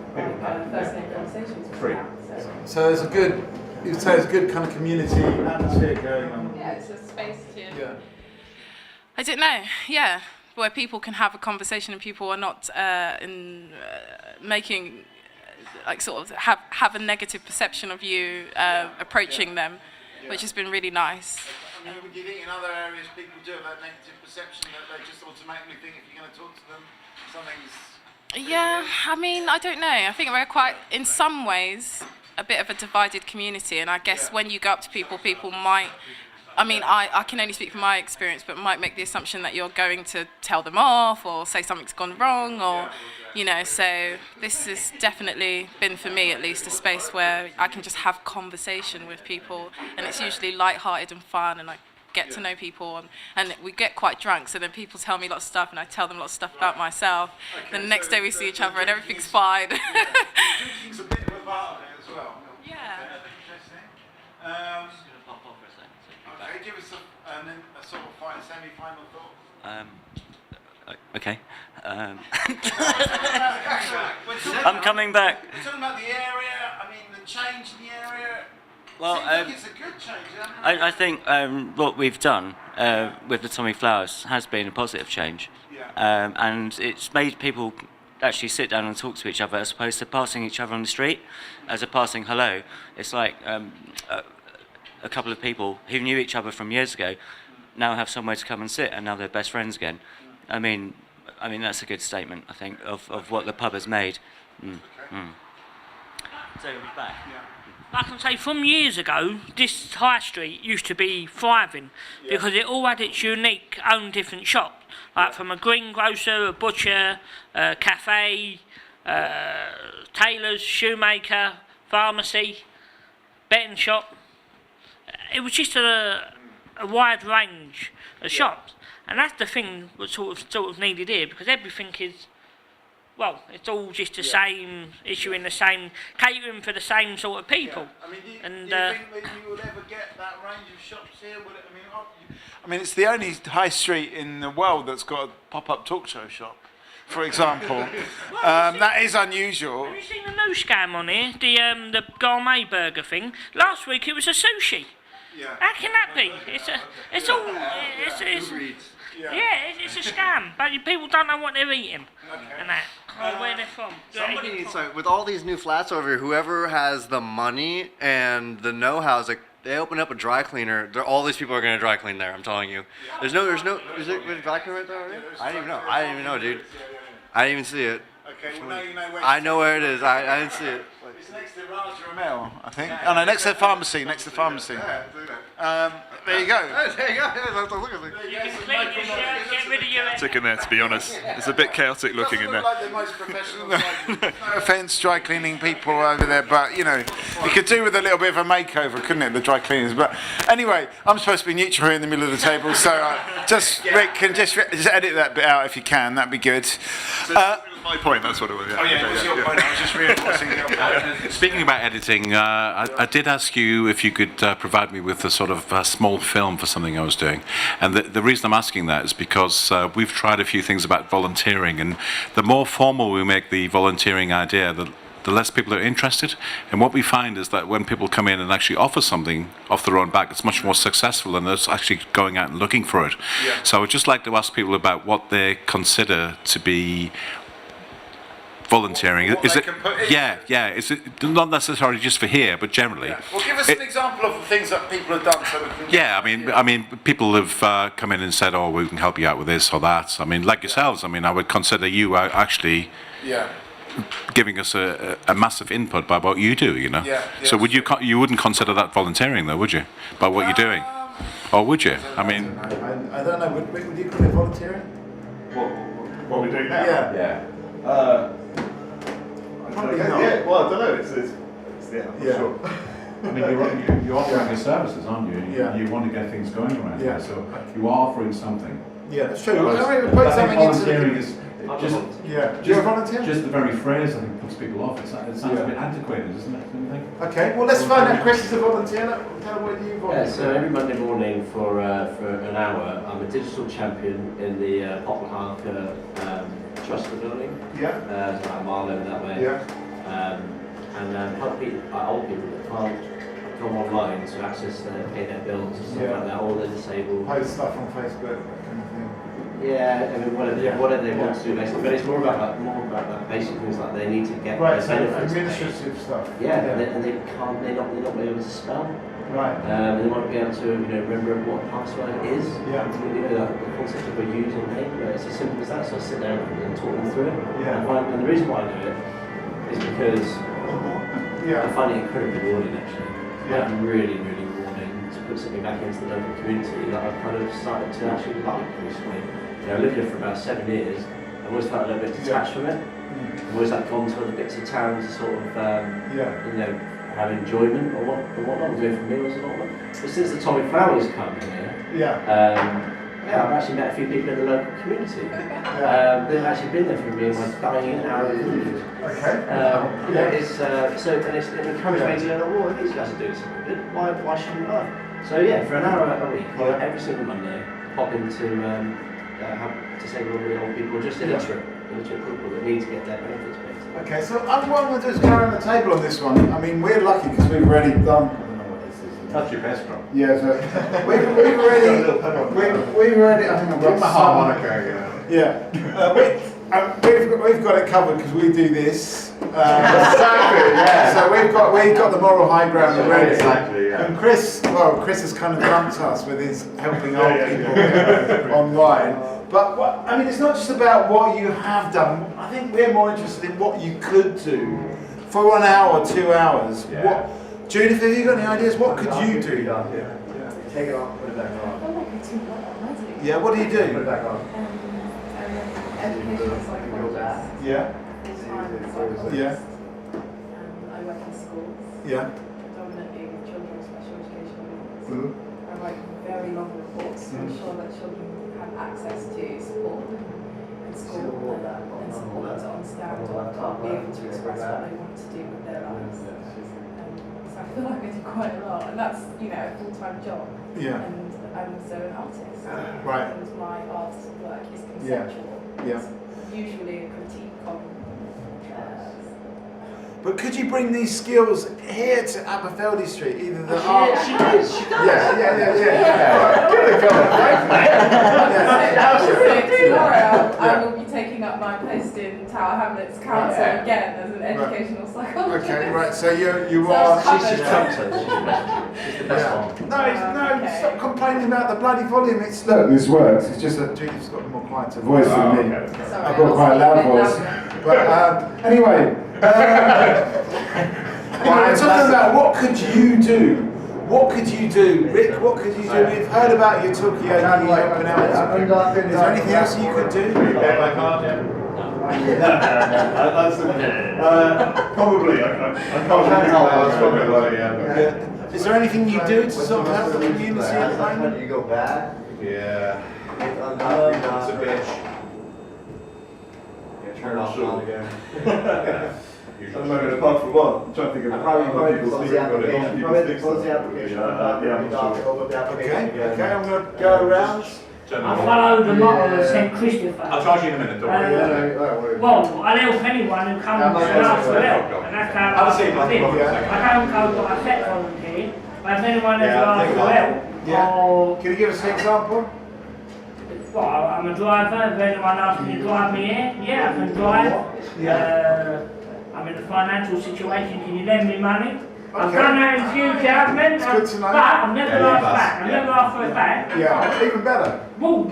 first name conversations with now. So there's a good, you'd say it's a good kind of community atmosphere going on. Yeah, it's a space to. I don't know. Where people can have a conversation and people are not making like sort of have a negative perception of you approaching them, which has been really nice. Do you think in other areas people do have that negative perception that they just automatically think if you're going to talk to them, something's... Yeah, I mean, I don't know. I think we're quite, in some ways, a bit of a divided community, and I guess when you go up to people, people might... I mean, I can only speak from my experience, but might make the assumption that you're going to tell them off or say something's gone wrong or, you know, so this has definitely been, for me at least, a space where I can just have conversation with people, and it's usually light-hearted and fun, and I get to know people, and we get quite drunk, so then people tell me lots of stuff, and I tell them lots of stuff about myself. Then the next day we see each other and everything's fine. Drinking's a bit of a part of it as well. Yeah. Okay, give us a sort of semi-final thought. Okay. I'm coming back. We're talking about the area, I mean, the change in the area. Well, seems like it's a good change. I think what we've done with the Tommy Flowers has been a positive change. And it's made people actually sit down and talk to each other as opposed to passing each other on the street as a passing hello. It's like a couple of people who knew each other from years ago now have somewhere to come and sit, and now they're best friends again. I mean that's a good statement, I think, of what the pub has made. So we're back. I can say from years ago, this high street used to be thriving because it all had its unique own different shop, like from a greengrocer, a butcher, a cafe, tailor's, shoemaker, pharmacy, betting shop. It was just a wide range of shops, and that's the thing that sort of needed here, because everything is, well, it's all just the same, issuing the same, catering for the same sort of people. I mean, do you think that you will ever get that range of shops here? I mean, it's the only high street in the world that's got a pop-up talk show shop, for example. That is unusual. Have you seen the new scam on here? The gourmet burger thing. Last week it was a sushi. How can that be? It's a scam, but people don't know what they're eating and that, or where they're from. Somebody needs to, with all these new flats over here, whoever has the money and the know-how is like, they open up a dry cleaner. All these people are gonna dry clean there. I'm telling you. Is there a dry cleaner right there already? I didn't even know, dude. I didn't even see it. Okay, well now you know where. I know where it is. I didn't see it. It's next to Raja Ramel, I think. Oh no, next to the pharmacy. Next to the pharmacy. There you go. There you go. Look at it. You can clean your shirt, get rid of your... Took in there, to be honest. It's a bit chaotic looking in there. Like the most professional. No offence, dry cleaning people over there, but you know, you could do with a little bit of a makeover, couldn't it? The dry cleaners. But anyway, I'm supposed to be neutral here in the middle of the table, so Rick can just edit that bit out if you can. That'd be good. My point, that's what it was. Yeah. Oh yeah, what's your point? I was just reinforcing your point. Speaking about editing, I did ask you if you could provide me with a sort of small film for something I was doing. And the reason I'm asking that is because we've tried a few things about volunteering, and the more formal we make the volunteering idea, the less people are interested. And what we find is that when people come in and actually offer something off their own back, it's much more successful than us actually going out and looking for it. Yeah. So I would just like to ask people about what they consider to be volunteering. Is it? Yeah. Is it not necessarily just for here, but generally? Yeah. Well, give us an example of the things that people have done, so we can. Yeah, I mean, people have come in and said, "Oh, we can help you out with this or that." I mean, like yourselves. I mean, I would consider you actually. Yeah. Giving us a massive input by what you do, you know. Yeah. So would you wouldn't consider that volunteering, though, would you? By what you're doing, or would you? I mean. I don't know. Would you call it volunteering? What we do now? Yeah. Probably not. Yeah, well, I don't know. It's I'm not sure. I mean, you're offering your services, aren't you? You want to get things going around here, so you are offering something. Yeah, that's true. Well, put something volunteering into is you're a volunteer? Just the very phrase, I think, puts people off. It sounds a bit antiquated, doesn't it? Don't you think? Okay, well, let's find out. Chris is a volunteer. Tell whether you volunteer. Yeah, so every Monday morning for an hour, I'm a digital champion in the Poplar Trust the building. Yeah. It's about a mile over that way. Yeah. And help old people that can't come online to pay their bills and stuff like that, or they're disabled. Post stuff on Facebook, that kind of thing. Yeah, I mean, whatever they want to do basically, but it's more about that basic things like they need to get right. So benefits. administrative stuff. Yeah, and they can't. They're not be able to spell. Right. They might be able to remember what a password is. Yeah. The concept of a username. It's as simple as that. So I sit there and talk them through it. Yeah. And the reason why I do it is because I find it incredibly rewarding actually. Yeah. Like, really, really rewarding to put something back into the local community that I've kind of started to actually like recently. I lived here for about 7 years. I've always felt a little bit detached from it. I've always gone to other bits of town to sort of have enjoyment or whatnot, doing for meals and whatnot. But since the Tommy Flowers come here, I've actually met a few people in the local community. They've actually been there for me in my dining hour of food. Okay. It's it encouraged me to go, oh, these guys are doing something good. Why shouldn't I? So yeah, for an hour a week, every single Monday, pop into disabled old people, just illiterate people that need to get their benefits paid. Okay, so what I'm going to do is go around the table on this one. I mean, we're lucky because we've already done. I don't know what this is. That's your best drum. Yeah, so we've already. I think I've got my harmonica. we've got it covered because we do this. Exactly. Yeah. So we've got the moral high ground already. Exactly. Yeah. And Chris has kind of dumped us with his helping old people online. But I mean, it's not just about what you have done. I think we're more interested in what you could do for 1 hour, 2 hours. Yeah. Judith, have you got any ideas? What could you do? Take it off, put it back on. Yeah, what do you do? Put it back on. Education psychologist. Yeah. Yeah. I work in schools. Yeah. Predominantly with children with special education needs. Mm-hmm. I write very long reports to ensure that children have access to support in school and support them to understand or be able to express what they want to do with their lives. So I feel like I do quite a lot, and that's a full-time job. Yeah. And I'm also an artist. Right. And my art work is conceptual. Yeah. It's usually a critique on. But could you bring these skills here to Aberfeldy Street? Either the art. She does. Yeah. Give it a go. So again, as an educational psychologist. Okay, right. So you So are. it's covered. She's the best one. No, stop complaining about the bloody volume. It's look, this works. It's just that Judy's got a more quieter voice than me. Sorry, I've got quite a loud voice. But anyway, we're talking about what could you do? What could you do, Rick? What could you do? We've heard about your Talkaoke helping out. Is there anything else you could do? Probably. I can't help. Is there anything you do to sort of help the community at the moment? You go back. Yeah. It's It's a bitch. Turn off again. I don't know, apart from what? I'm trying to think of Probably people close speak the about it. application. Probably close the application. I'm sure. Open the application Okay, again. I'm going to go around. I follow the motto of St. Christopher. I'll charge you in a minute, don't worry. Well, I'll help anyone who comes and asks for help. And that's how I live. I don't go to a set volunteer, but if anyone ever asks for help, or... Can you give us an example? Well, I'm a driver. If anyone asks me to drive me here, yeah, I can drive. I'm in a financial situation. Can you lend me money? I've done that in few governments, but I've never asked back. I've never asked for it back. Yeah, even better. Well,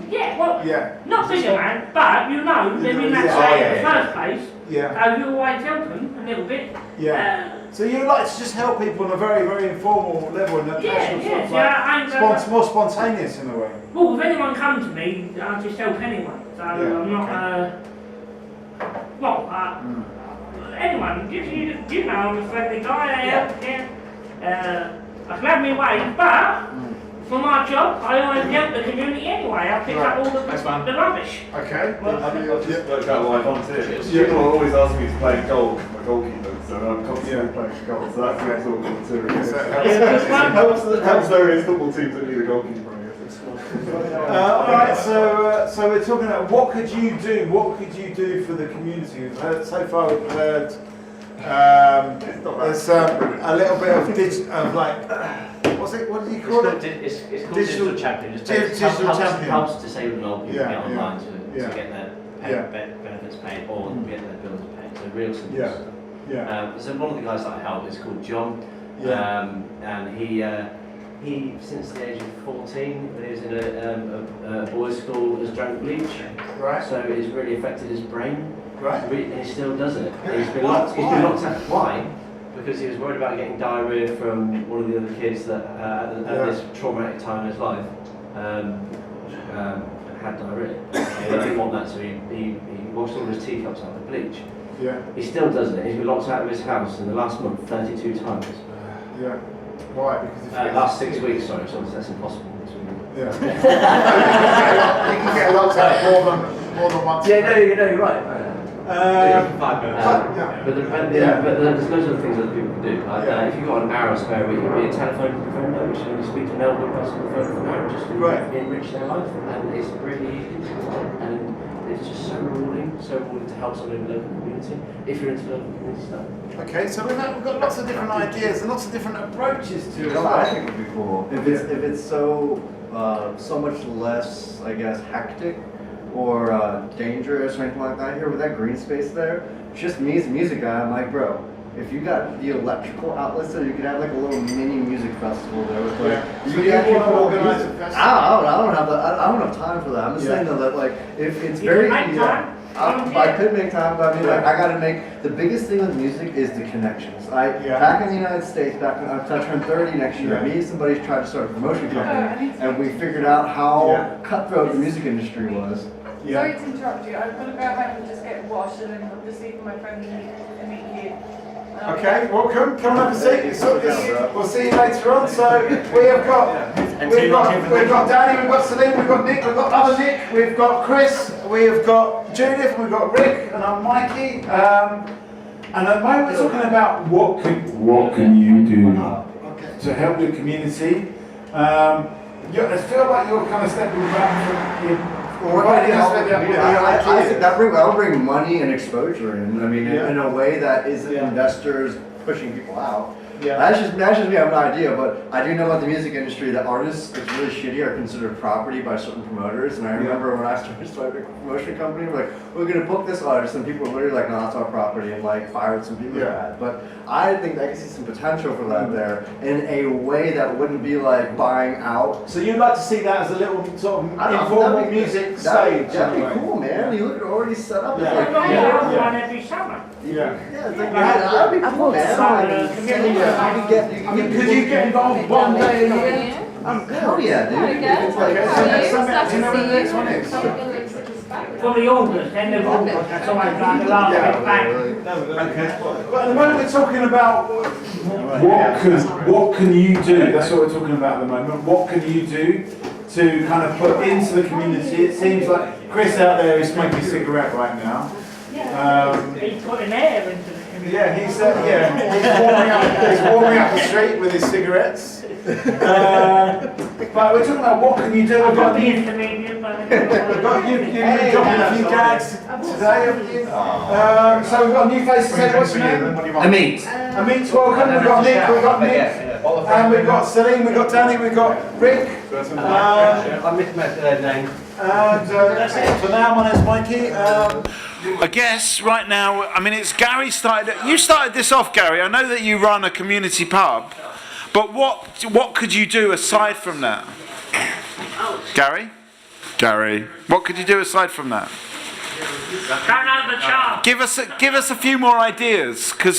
not bigger man, but you know, they're in that state in the first place. Yeah. So you always help them a little bit. So you like to just help people on a very, very informal level, and that's more spontaneous in a way. Well, if anyone comes to me, I'll just help anyone. So I'm not. Anyone, you know, I'm a friendly guy. I can have me way, but for my job, I always help the community anyway. I pick up all the rubbish. Okay. Worked out why I volunteer. People always ask me to play goal, my goalkeeper, so I'm constantly playing goal. So that's the sort of volunteering. Helps various football teams that need a goalkeeper. Alright, so we're talking about what could you do? What could you do for the community? We've heard, so far we've heard there's a little bit of like what's it? What do you call it? It's called digital champion. Digital champion Helps disabled old people get online to Yeah. get their benefits paid or get their bills paid. So real simple stuff. So one of the guys that I help is called John, and he since the age of 14, when he was in a boys' school, has drank bleach. Right. So it's really affected his brain. Right. And he still does it. He's been locked out. Why? Because he was worried about getting diarrhea from one of the other kids that at this traumatic time in his life had diarrhea. He didn't want that, so he washed all his teacups out with bleach. Yeah. He still does it. He's been locked out of his house in the last month 32 times. Yeah. Why? Because if last 6 weeks, sorry, so that's impossible. Yeah. You can get locked out more than once. Yeah, you're right. But there's loads of things other people can do. Like, if you've got an hour spare week, it could be a telephone referendum, which you speak to an elderly person on the phone for an hour just to enrich their life. And it's really easy. And it's just so rewarding to help someone in the local community, if you're into local community stuff. Okay, so we've got lots of different ideas and lots of different approaches to it. I think it would be cool. If it's so much less, I guess, hectic or dangerous or anything like that here with that green space there, it's just me as a music guy. I'm like, bro, if you got the electrical outlets there, you could have like a little mini music festival there with like. So you want to organise a festival? I don't have time for that. I'm just saying though that like if it's very I could make time, but I mean, like, I gotta make the biggest thing with music is the connections. Back in the United States, I turned 30 next year. Me and somebody tried to start a promotion company, and we figured out how cutthroat the music industry was. Sorry to interrupt you. I'm gonna go home and just get washed, and then I'll just leave for my friend and meet you. Okay, well, come have a seat. We'll see you later on. So we've got Danny, we've got Celine, we've got Nick, we've got other Nick, we've got Chris, we've got Judith, we've got Rick, and I'm Mikey. And at the moment we're talking about what can you do to help the community. I feel like you're kind of stepping back from. I think that'll bring money and exposure in. I mean, in a way that isn't investors pushing people out. That's just me. I have an idea, but I do know about the music industry that artists that's really shitty are considered property by certain promoters. And I remember when I started a promotion company, we're like, we're gonna book this artist, and people were literally like, no, that's our property, and like fired some people for that. But I think I can see some potential for that there in a way that wouldn't be like buying out. So you'd like to see that as a little sort of informal music stage? That'd be cool, man. You look at already set up. Yeah. One every summer. That'd be cool, man. Could you get involved one day? Hell yeah, dude. It's like, do you know when the next one is? Probably August, end of August. That's always like the last bit back. Okay. But at the moment we're talking about what can you do? That's what we're talking about at the moment. What can you do to kind of put into the community? It seems like Chris out there is smoking a cigarette right now. He's putting air into the community. Yeah, he's warming up the street with his cigarettes. But we're talking about what can you do? We've got you've been dropping a few gags today, haven't you? So we've got a new face to say, what's your name? Amit, welcome. We've got Nick, and we've got Celine, we've got Danny, we've got Rick. I missed my name. And that's it for now. My name's Mikey. I guess right now, I mean, it's Gary started. You started this off, Gary. I know that you run a community pub, but what could you do aside from that? Gary, what could you do aside from that? Turn on the charm. Give us a few more ideas, because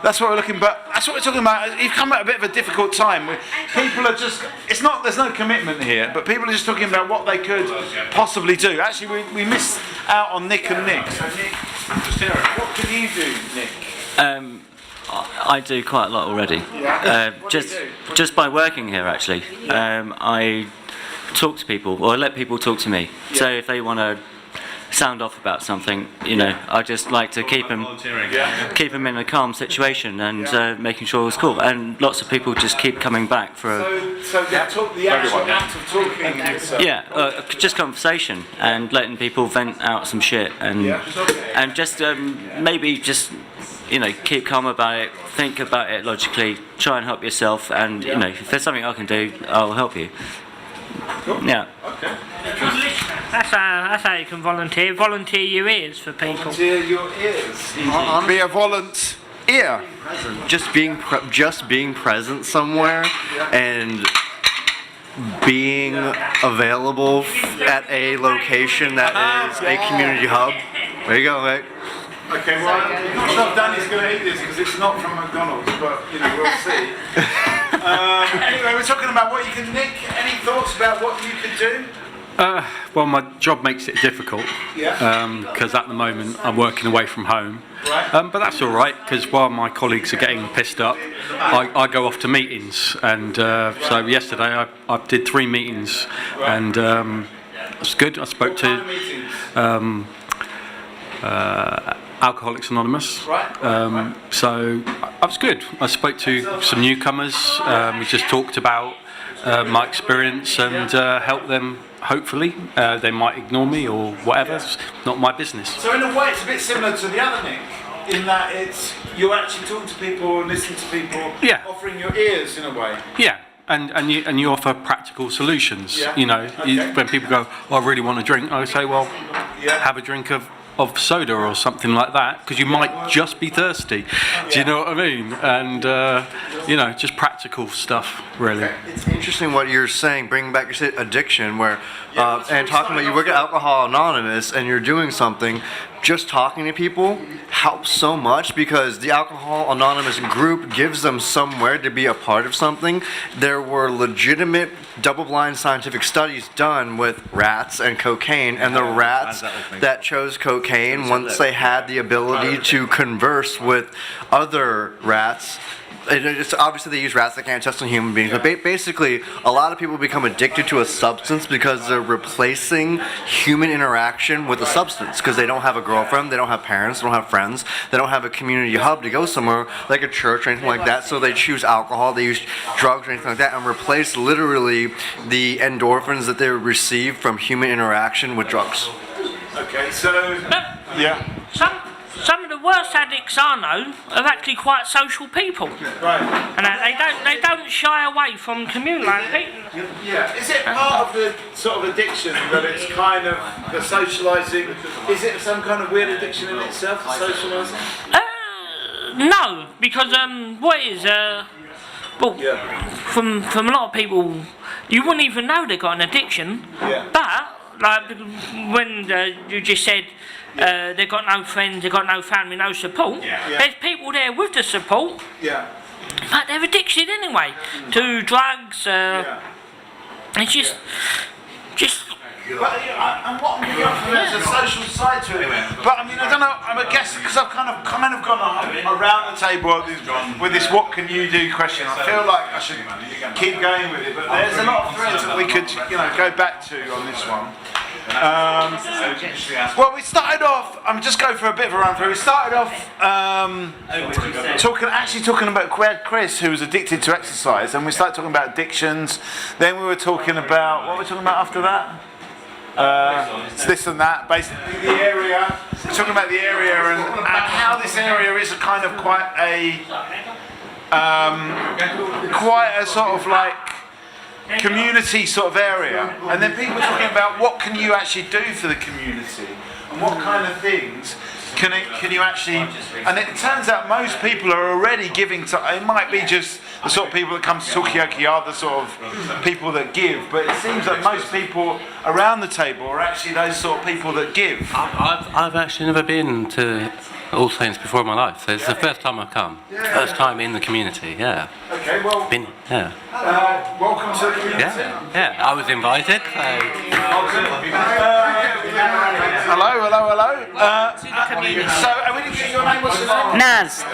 that's what we're looking. But that's what we're talking about. You've come at a bit of a difficult time. People are just. It's not. There's no commitment here, but people are just talking about what they could possibly do. Actually, we missed out on Nick and Nick. So Nick, what can you do, Nick? I do quite a lot already. Just by working here, actually. I talk to people, or I let people talk to me. So if they want to sound off about something, I just like to keep them in a calm situation and making sure it's cool. And lots of people just keep coming back for So the actual act of talking. just conversation and letting people vent out some shit and just maybe just keep calm about it, think about it logically, try and help yourself, and if there's something I can do, I'll help you. Cool. Yeah. Okay. That's how you can volunteer. Volunteer your ears for people. Volunteer your ears. Be a volunteer. Just being present somewhere and being available at a location that is a community hub. There you go, mate. Okay, well, I'm not sure if Danny's going to eat this because it's not from McDonald's, but we'll see. Anyway, we're talking about what you can. Nick, any thoughts about what you could do? Well, my job makes it difficult. Because at the moment I'm working away from home. Right. But that's all right, because while my colleagues are getting pissed up, I go off to meetings. And so yesterday I did 3 meetings, and it's good. I spoke to Alcoholics Anonymous. Right. So I was good. I spoke to some newcomers. We just talked about my experience and helped them. Hopefully, they might ignore me or whatever. It's not my business. So in a way, it's a bit similar to the other Nick, in that you actually talk to people and listen to people, offering your ears in a way. Yeah. And you offer practical solutions. Yeah. When people go, I really want a drink, I say, well, have a drink of soda or something like that, because you might just be thirsty. Do you know what I mean? And just practical stuff, really. It's interesting what you're saying, bringing back your addiction, where and talking about you work at Alcohol Anonymous and you're doing something. Just talking to people helps so much, because the Alcohol Anonymous group gives them somewhere to be a part of something. There were legitimate double-blind scientific studies done with rats and cocaine, and the rats that chose cocaine, once they had the ability to converse with other rats, it's obviously they use rats that can't test on human beings, but basically a lot of people become addicted to a substance because they're replacing human interaction with a substance, because they don't have a girlfriend, they don't have parents, they don't have friends, they don't have a community hub to go somewhere like a church or anything like that, so they choose alcohol, they use drugs or anything like that, and replace literally the endorphins that they receive from human interaction with drugs. Okay, so some of the worst addicts I know are actually quite social people. Right. And they don't shy away from communicating. Yeah. Is it part of the sort of addiction that it's kind of the socialising? Is it some kind of weird addiction in itself, the socialising? No, because what it is, well, from a lot of people, you wouldn't even know they got an addiction. Yeah. But like when you just said they got no friends, they got no family, no support. There's people there with the support. Yeah. But they're addicted anyway to drugs. It's just. But, and what I'm getting there's a social side to it. But I mean, I don't know. I guess because I've kind of gone around the table with this "what can you do" question. I feel like I should keep going with it. But there's a lot of threads that we could, go back to on this one. Well, we started off. I'm just going for a bit of a run through. We started off talking about Chris, who was addicted to exercise, and we started talking about addictions. Then we were talking about what were we talking about after that? It's this and that, basically the area. We're talking about the area and how this area is a kind of quite a sort of like community sort of area. And then people talking about what can you actually do for the community and what kind of things can you actually, and it turns out most people are already giving to, it might be just the sort of people that come to Talkaoke are the sort of people that give, but it seems that most people around the table are actually those sort of people that give. I've actually never been to All Saints before in my life, so it's the first time I've come. First time in the community, yeah. Okay, well, welcome to the community. Yeah, I was invited. Hello. So, we didn't get your name. What's your name? Naz.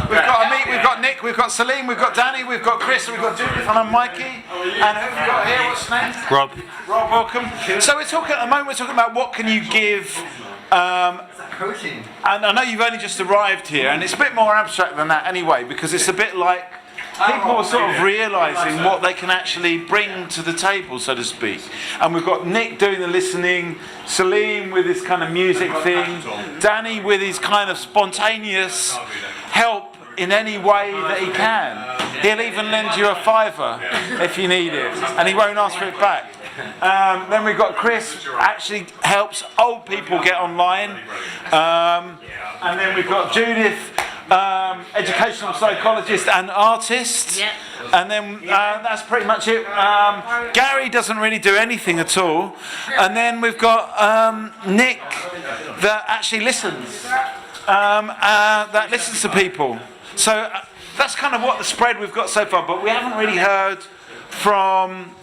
We've got Amit, we've got Nick, we've got Salim, we've got Danny, we've got Chris, we've got Judith, and I'm Mikey. And who have we got here? What's your name? Rob. Rob, welcome. So at the moment we're talking about what can you give. And I know you've only just arrived here, and it's a bit more abstract than that anyway, because it's a bit like people are sort of realising what they can actually bring to the table, so to speak. And we've got Nick doing the listening, Salim with his kind of music thing, Danny with his kind of spontaneous help in any way that he can. He'll even lend you a fiver if you need it, and he won't ask for it back. Then we've got Chris, actually helps old people get online. And then we've got Judith, educational psychologist and artist. Yep. And then that's pretty much it. Gary doesn't really do anything at all. And then we've got Nick that actually listens. That listens to people. So that's kind of what the spread we've got so far. But we haven't really heard from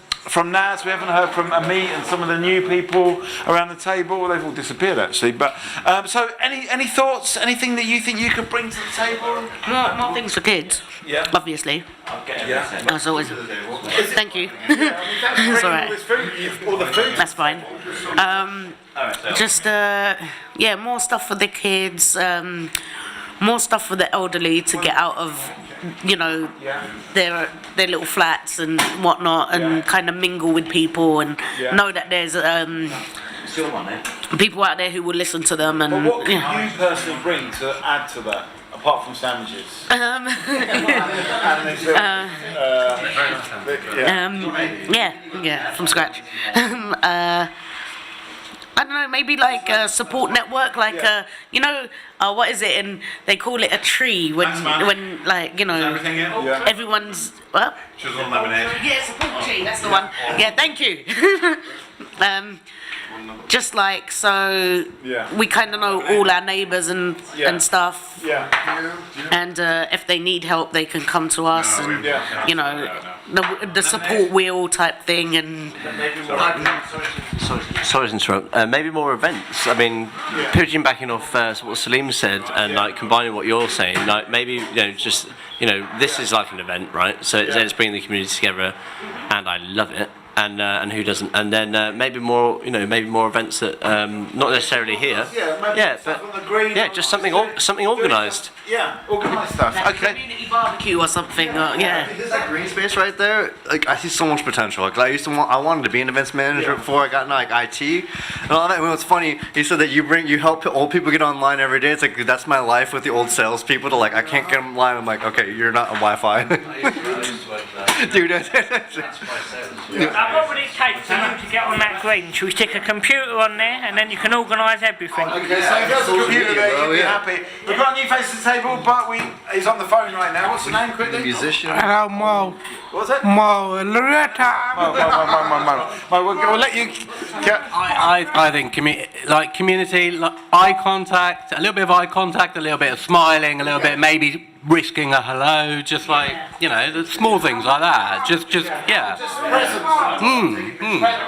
Naz, we haven't heard from Amit and some of the new people around the table. They've all disappeared actually. But so any thoughts? Anything that you think you could bring to the table? More things for kids. Yeah. Obviously. Yeah. As always. Thank you. It's alright. All the food. That's fine. Just more stuff for the kids. More stuff for the elderly to get out of, their little flats and whatnot, and kind of mingle with people and know that there's people out there who will listen to them. And what can you personally bring to add to that, apart from sandwiches? From scratch. I don't know, maybe like a support network, like what is it? And they call it a tree when everyone's what? She was on lemonade. Yeah, support tree. That's the one. Yeah, thank you. Just like so, we kind of know all our neighbours and stuff. Yeah. And if they need help, they can come to us, and the support wheel type thing. And sorry to interrupt. Maybe more events. I mean, piggybacking off what Salim said, and like combining what you're saying, like maybe this is like an event, right? So it's bringing the community together, and I love it. and who doesn't, and then maybe more events that not necessarily here. But just something organised. Yeah, organised stuff. Okay. Community barbecue or something. There's that green space right there. Like I see so much potential. Like I wanted to be an events manager before I got into like IT and all that. And what's funny, he said that you help old people get online every day. It's like that's my life with the old salespeople. To like I can't get online. I'm like, okay, you're not on Wi-Fi. Dude, What would it take for you to get on that green? Should we stick a computer on there and then you can organise everything? Okay, so if there's a computer there, you'd be happy. We've got a new face to the table, but he's on the phone right now. What's the name, quickly? Musician. Hello, Mo. What's it? Mo, Loretta. Mo, we'll let you get... I think community, like eye contact, a little bit of eye contact, a little bit of smiling, a little bit maybe risking a hello, just like, the small things like that. Just presence.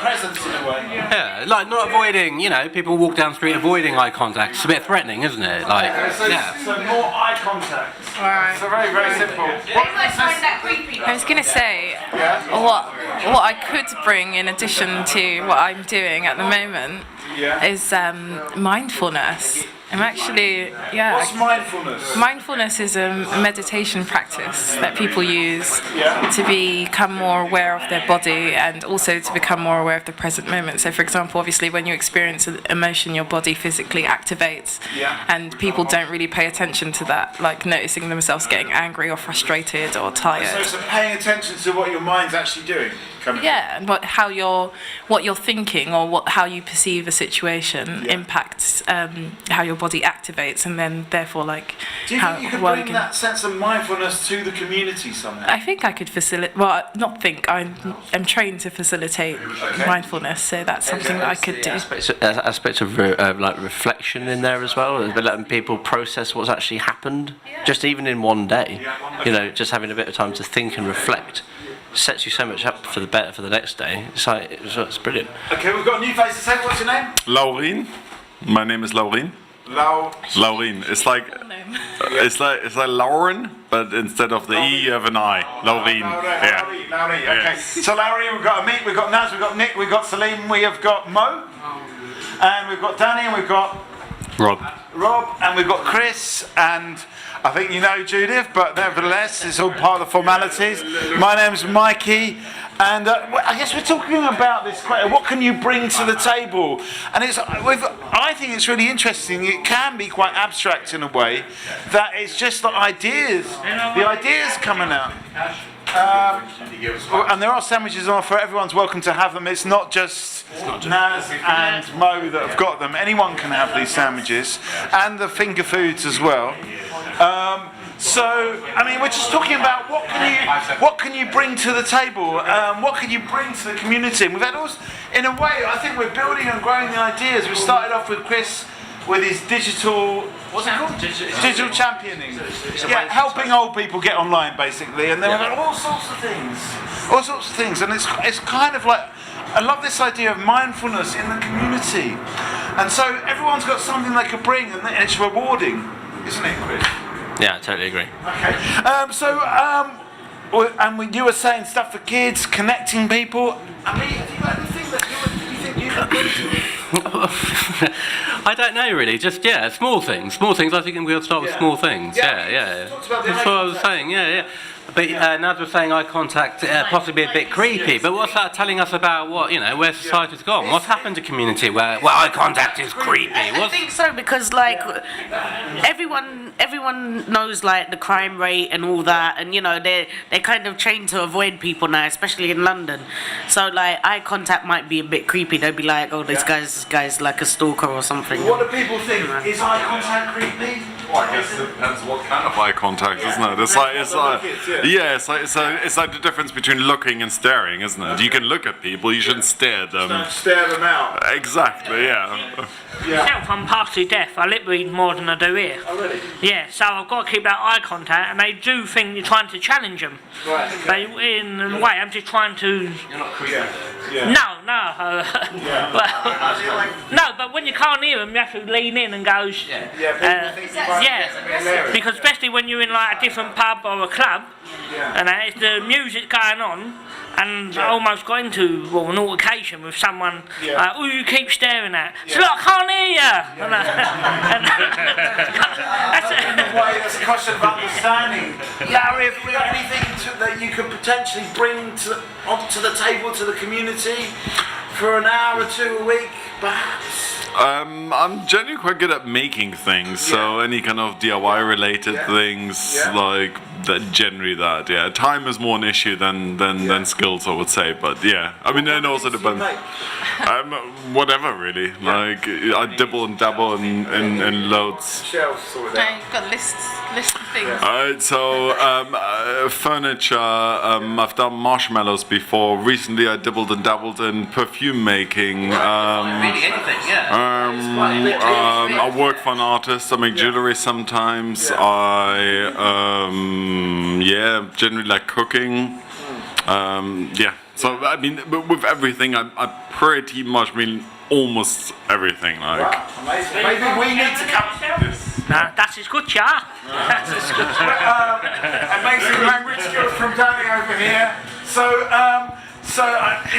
Presence in a way. Yeah, like not avoiding, people walk down the street avoiding eye contact. It's a bit threatening, isn't it? Like, So more eye contact. Right. So very, very simple. I was going to say what I could bring in addition to what I'm doing at the moment is mindfulness. I'm actually, What's mindfulness? Mindfulness is a meditation practice that people use to become more aware of their body and also to become more aware of the present moment. So, for example, obviously, when you experience an emotion, your body physically activates, and people don't really pay attention to that, like noticing themselves getting angry or frustrated or tired. So paying attention to what your mind's actually doing. And what you're thinking or how you perceive a situation impacts how your body activates, and then therefore do you think you could bring that sense of mindfulness to the community somehow? I think I could facilitate. Well, not think. I'm trained to facilitate mindfulness, so that's something that I could do. Aspects of reflection in there as well, letting people process what's actually happened, just even in one day. Just having a bit of time to think and reflect sets you so much up for the better for the next day. It's brilliant. Okay, we've got a new face to say. What's your name? Laureen. My name is Laureen. Laureen. It's like Lauren, but instead of the E, you have an I. Laureen. Laureen. Okay. So Laureen, we've got Amit, we've got Naz, we've got Nick, we've got Salim, we have got Mo, and we've got Danny, and we've got Rob, and we've got Chris, and I think you know Judith, but nevertheless, it's all part of the formalities. My name's Mikey, and I guess we're talking about this. What can you bring to the table? And I think it's really interesting. It can be quite abstract in a way, that it's just the ideas coming out. And there are sandwiches on offer. Everyone's welcome to have them. It's not just Naz and Mo that have got them. Anyone can have these sandwiches, and the finger foods as well. We're just talking about what can you bring to the table? What can you bring to the community? And we've had in a way, I think we're building and growing the ideas. We started off with Chris with his digital, what's it called? Digital championing. Helping old people get online, basically. And then we've got all sorts of things. And it's kind of like, I love this idea of mindfulness in the community. And so everyone's got something they could bring, and it's rewarding, isn't it, Chris? Yeah, I totally agree. Okay. And you were saying stuff for kids, connecting people. I mean, have you got anything that you think you can bring to it? I don't know really. Just small things. Small things. I think we'll start with small things. That's what I was saying. But Naz was saying eye contact possibly a bit creepy. But what's that telling us about where society's gone? What's happened to community where eye contact is creepy? I think so, because everyone knows the crime rate and all that, and they're kind of trained to avoid people now, especially in London. So eye contact might be a bit creepy. They'll be like, oh, this guy's like a stalker or something. What do people think? Is eye contact creepy? Well, I guess it depends what kind of eye contact, isn't it? It's like the difference between looking and staring, isn't it? You can look at people, you shouldn't stare at them. Don't stare them out. Exactly, Myself, I'm partially deaf. I lip read more than I do hear. Oh, really? Yeah, so I've got to keep that eye contact, and they do think you're trying to challenge them. Right. But in a way, I'm just trying to. You're not creepy. No, no. No, but when you can't hear them, you have to lean in and go. Because especially when you're in like a different pub or a club, and it's the music going on, and I almost got into an altercation with someone. Who you keep staring at? So look, I can't hear you. That's a question of understanding. Larry, have we got anything that you could potentially bring onto the table to the community for an hour or two a week, perhaps? I'm generally quite good at making things, so any kind of DIY related things, like that. Generally, time is more an issue than skills, I would say. But yeah, I mean, then also depends. Whatever really. Like I dibble and dabble in loads. You've got lists of things. Alright, so furniture. I've done marshmallows before. Recently, I dibbled and dabbled in perfume making. Really anything, I work for an artist. I make jewelry sometimes. I generally like cooking. So I mean, with everything, I pretty much mean almost everything. Like. Wow, amazing. Maybe we need to come. Das ist gut, ja. Das ist gut. Amazing language skills from Danny over here.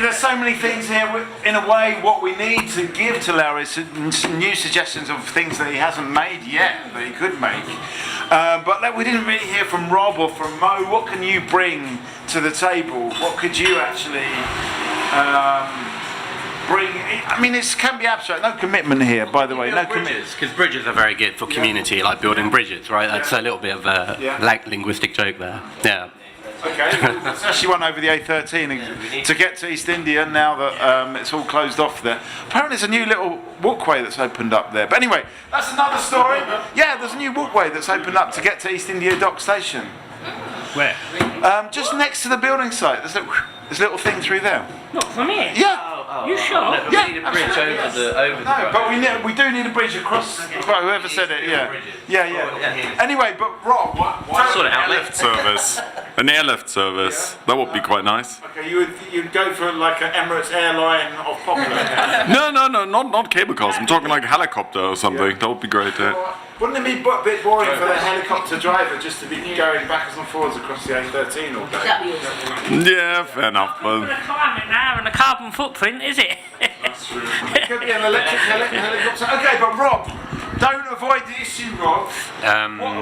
There's so many things here. In a way, what we need to give to Larry is some new suggestions of things that he hasn't made yet that he could make. But we didn't really hear from Rob or from Mo. What can you bring to the table? What could you actually bring? I mean, this can be abstract. No commitment here, by the way. No commitment. Because bridges are very good for community, like building bridges, right? That's a little bit of a linguistic joke there. Yeah. Okay, there's actually one over the A13 to get to East India now that it's all closed off there. Apparently there's a new little walkway that's opened up there. But anyway, that's another story. Yeah, there's a new walkway that's opened up to get to East India Dock Station. Where? Just next to the building site. There's a little thing through there. Not from here? Yeah. You sure? We need a bridge over the but we do need a bridge across. Whoever said it, yeah. Anyway, but Rob, what sort of airlift service? An airlift service. That would be quite nice. Okay, you'd go for like an Emirates airline of Poplar. No, not cable cars. I'm talking like a helicopter or something. That would be great. Wouldn't it be a bit boring for the helicopter driver just to be going backwards and forwards across the A13 all day? Yeah, fair enough. But Climate now and a carbon footprint, is it? That's true. It could be an electric helicopter. Okay, but Rob, don't avoid the issue, Rob.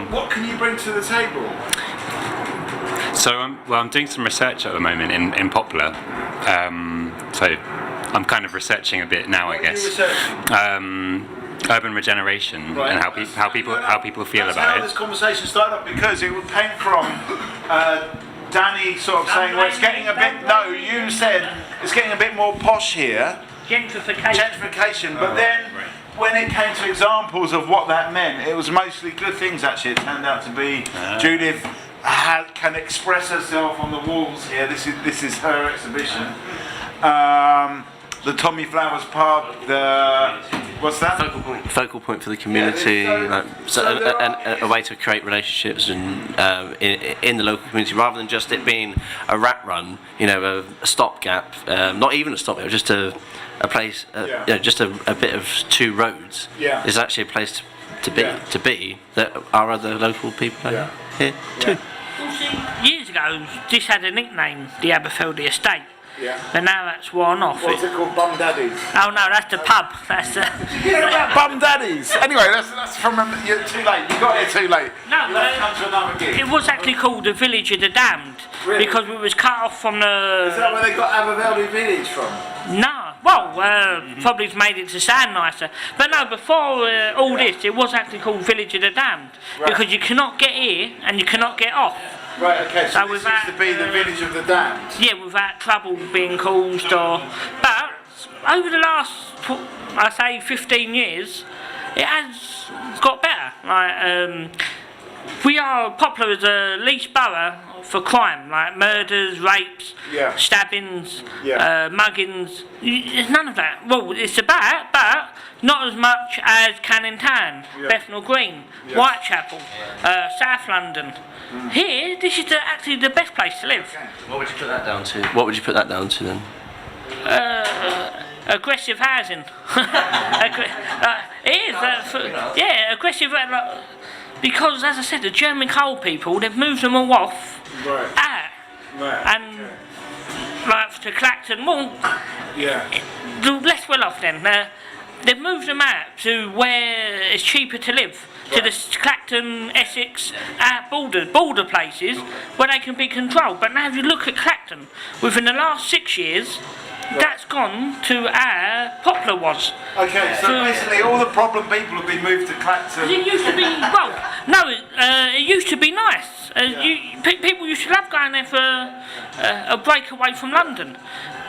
What can you bring to the table? So I'm doing some research at the moment in Poplar. So I'm kind of researching a bit now, I guess. Urban regeneration and how people feel That's about how it. This conversation started up because it came from Danny sort of saying, well, it's getting a bit. No, you said it's getting a bit more posh here. Gentrification. But then when it came to examples of what that meant, it was mostly good things. Actually, it turned out to be Judith can express herself on the walls here. This is her exhibition. The Tommy Flowers pub, what's that? Focal point for the community, a way to create relationships and in the local community, rather than just it being a rat run, a stopgap, not even a stopgap, just a place, just a bit of two roads. Yeah. Is actually a place to be that our other local people are here too. Well, see, years ago, this had a nickname, the Aberfeldy Estate. Yeah. But now that's worn off. What's it called? Bum Daddies? Oh no, that's the pub. That's the... Bum Daddies! Anyway, that's from... You're too late. You got here too late. No, You'll have to come to another gig. It was actually called the Village of the Damned. Really? Because we was cut off from the... Is that where they got Aberfeldy Village from? No. Well, probably it's made it to sound nicer. But no, before all this, it was actually called Village of the Damned. Right. Because you cannot get here and you cannot get off. Right, okay, so this used to be the Village of the Damned? Yeah, without trouble being caused or... But over the last, I say 15 years, it has got better. Poplar is a least borough for crime, like murders, rapes, stabbings, muggings. There's none of that. Well, it's about, but not as much as Canning Town, Bethnal Green, Whitechapel, South London. Here, this is actually the best place to live. What would you put that down to? What would you put that down to then? aggressive housing. It is, yeah, aggressive. Because, as I said, the German coal people, they've moved them all off out, and like to Clacton, well, the less well off then. They've moved them out to where it's cheaper to live. To the Clacton, Essex, border places where they can be controlled. But now if you look at Clacton, within the last 6 years, that's gone to where Poplar was. Okay, so basically all the problem people have been moved to Clacton. It used to be, well, no, it used to be nice. People used to love going there for a break away from London.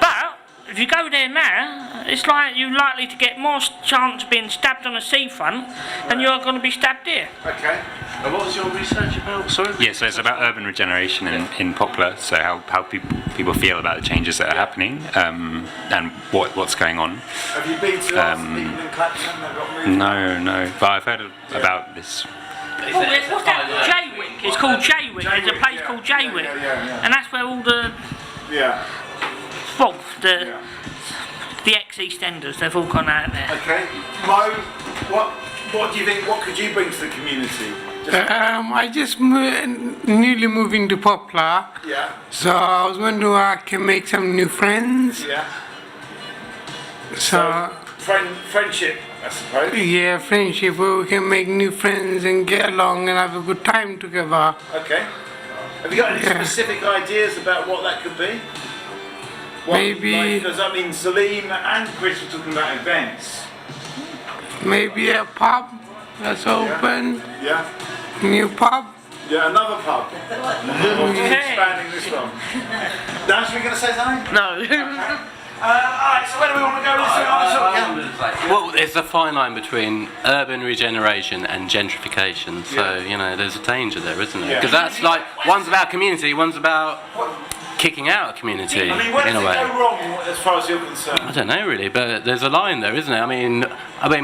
But if you go there now, it's like you're likely to get more chance of being stabbed on a seafront than you are going to be stabbed here. Okay. And what was your research about? Sorry? Yeah, so it's about urban regeneration in Poplar, so how people feel about the changes that are happening and what's going on. Have you been to lots of people in Clacton that got moved? No, but I've heard about this. What's that? Jaywick. It's called Jaywick. There's a place called Jaywick, and that's where all the well, the ex-EastEnders, they've all gone out there. Okay, Mo, what do you think? What could you bring to the community? I just newly moved into Poplar. Yeah. So I was wondering I can make some new friends. Yeah. So friendship, I suppose. Yeah, friendship where we can make new friends and get along and have a good time together. Okay. Have you got any specific ideas about what that could be? Maybe. Because I mean, Salim and Chris were talking about events. Maybe a pub that's open. Yeah. New pub. Yeah, another pub. Expanding this one. Dan, were you going to say something? No. Alright, so where do we want to go? Well, there's a fine line between urban regeneration and gentrification, so, you know, there's a danger there, isn't there? Because that's like, one's about community, one's about kicking out a community, I mean, where in does a way. it go wrong as far as you're concerned? I don't know really, but there's a line there, isn't there? I mean,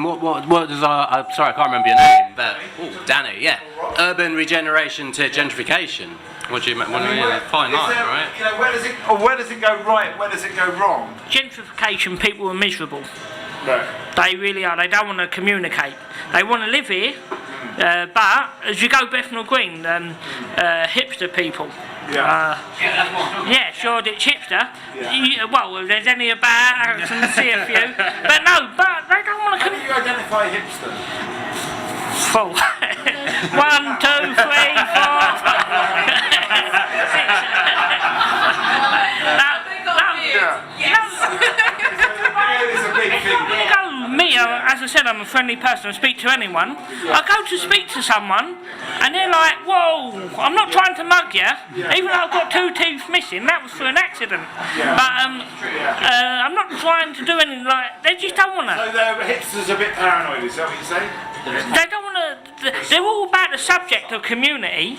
what does our, I'm sorry, I can't remember your name, but, Danny, yeah. Urban regeneration to gentrification. What do you mean? Fine line, right? You know, where does it go right? Where does it go wrong? Gentrification, people are miserable. Right. They really are. They don't want to communicate. They want to live here, but as you go Bethnal Green, hipster people. Yeah, Shoreditch hipster. Well, if there's any about, I can see a few. But no, but they don't want to. How do you identify hipster? Full. 1, 2, 3, 4. As I said, I'm a friendly person. I speak to anyone. I go to speak to someone, and they're like, "Whoa, I'm not trying to mug you. Even though I've got 2 teeth missing, that was through an accident. But I'm not trying to do anything like. They just don't want to." So the hipsters are a bit paranoid. Is that what you're saying? They don't want to. They're all about the subject of community,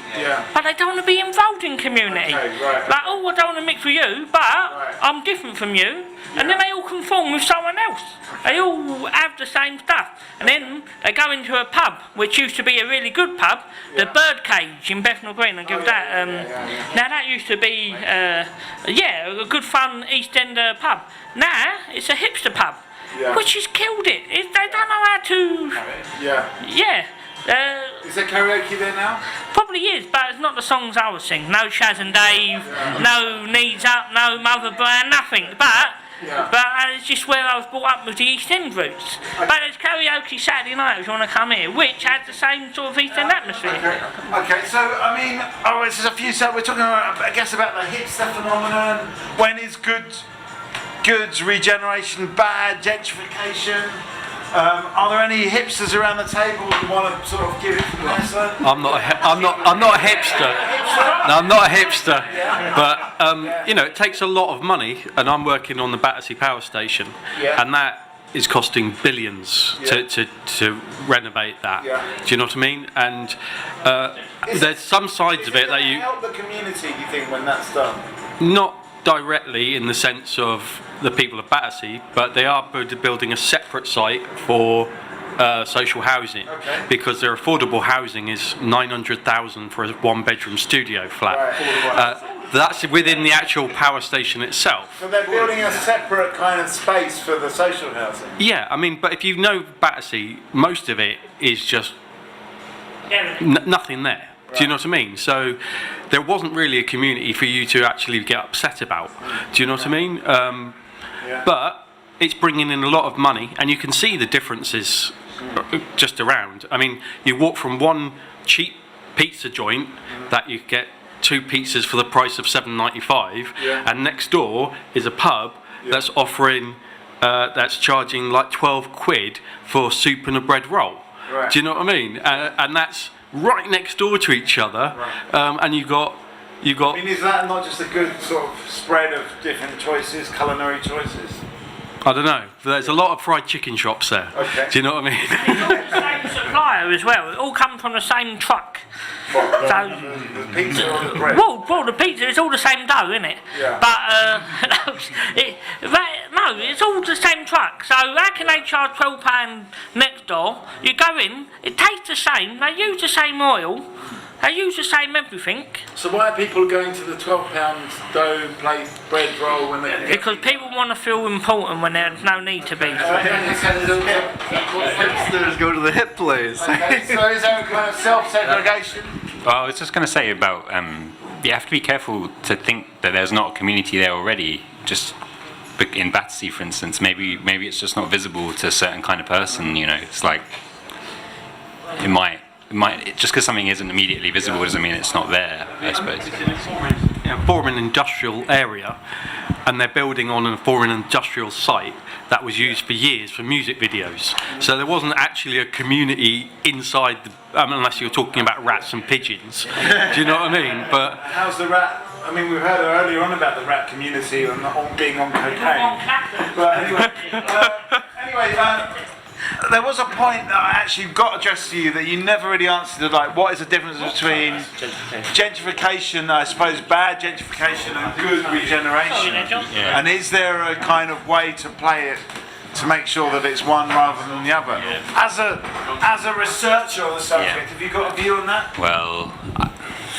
but they don't want to be involved in community. Like, oh, I don't want to mix with you, but I'm different from you. And then they all conform with someone else. They all have the same stuff. And then they go into a pub, which used to be a really good pub, the Birdcage in Bethnal Green. I'll give that. Now that used to be, a good fun East End pub. Now it's a hipster pub, which has killed it. They don't know how to. Is there karaoke there now? Probably is, but it's not the songs I was singing. No Shaz and Dave, no Knees Up, no Mother Brown, nothing. But it's just where I was brought up with the East End roots. But there's karaoke Saturday night if you want to come here, which has the same sort of East End atmosphere. Okay, so I mean, there's a few. So we're talking, I guess, about the hipster phenomenon. When is goods regeneration bad? Gentrification. Are there any hipsters around the table who want to sort of give it from their side? I'm not a hipster. No, I'm not a hipster. But you know, it takes a lot of money, and I'm working on the Battersea Power Station, and that is costing billions to renovate that. Do you know what I mean? And there's some sides of it that you help the community. Do you think when that's done? Not directly in the sense of the people of Battersea, but they are building a separate site for social housing, because their affordable housing is 900,000 for a 1-bedroom studio flat. that's within the actual power station itself. So they're building a separate kind of space for the social housing. Yeah, I mean, but if you know Battersea, most of it is just nothing there. Do you know what I mean? So there wasn't really a community for you to actually get upset about. Do you know what I mean? But it's bringing in a lot of money, and you can see the differences just around. I mean, you walk from one cheap pizza joint that you get 2 pizzas for the price of $7.95, and next door is a pub that's offering, that's charging like 12 quid for soup and a bread roll. Right. Do you know what I mean? And that's right next door to each other, and you got. I mean, is that not just a good sort of spread of different choices, culinary choices? I don't know. There's a lot of fried chicken shops there. Okay. Do you know what I mean? It's all the same supplier as well. It all comes from the same truck. The pizza or the bread? Well, the pizza is all the same dough, isn't it? Yeah. But no, it's all the same truck. So how can they charge £12 next door? You go in, it tastes the same. They use the same oil. They use the same everything. So why are people going to the £12 dough plate bread roll when they... Because people want to feel important when there's no need to be. Hipsters go to the hip place. Okay, so is there a kind of self-segregation? Well, I was just going to say about, you have to be careful to think that there's not a community there already, just in Battersea, for instance. Maybe it's just not visible to a certain kind of person, you know. It's like, it might just because something isn't immediately visible doesn't mean it's not there, I suppose. It's a foreign industrial area, and they're building on a foreign industrial site that was used for years for music videos. So there wasn't actually a community inside, unless you're talking about rats and pigeons. Do you know what I mean? But how's the rat? I mean, we've heard earlier on about the rat community and being on cocaine. But anyway, there was a point that I actually got addressed to you that you never really answered. Like, what is the difference between gentrification, I suppose, bad gentrification and good regeneration? And is there a kind of way to play it to make sure that it's one rather than the other? As a researcher on the subject, have you got a view on that? Well,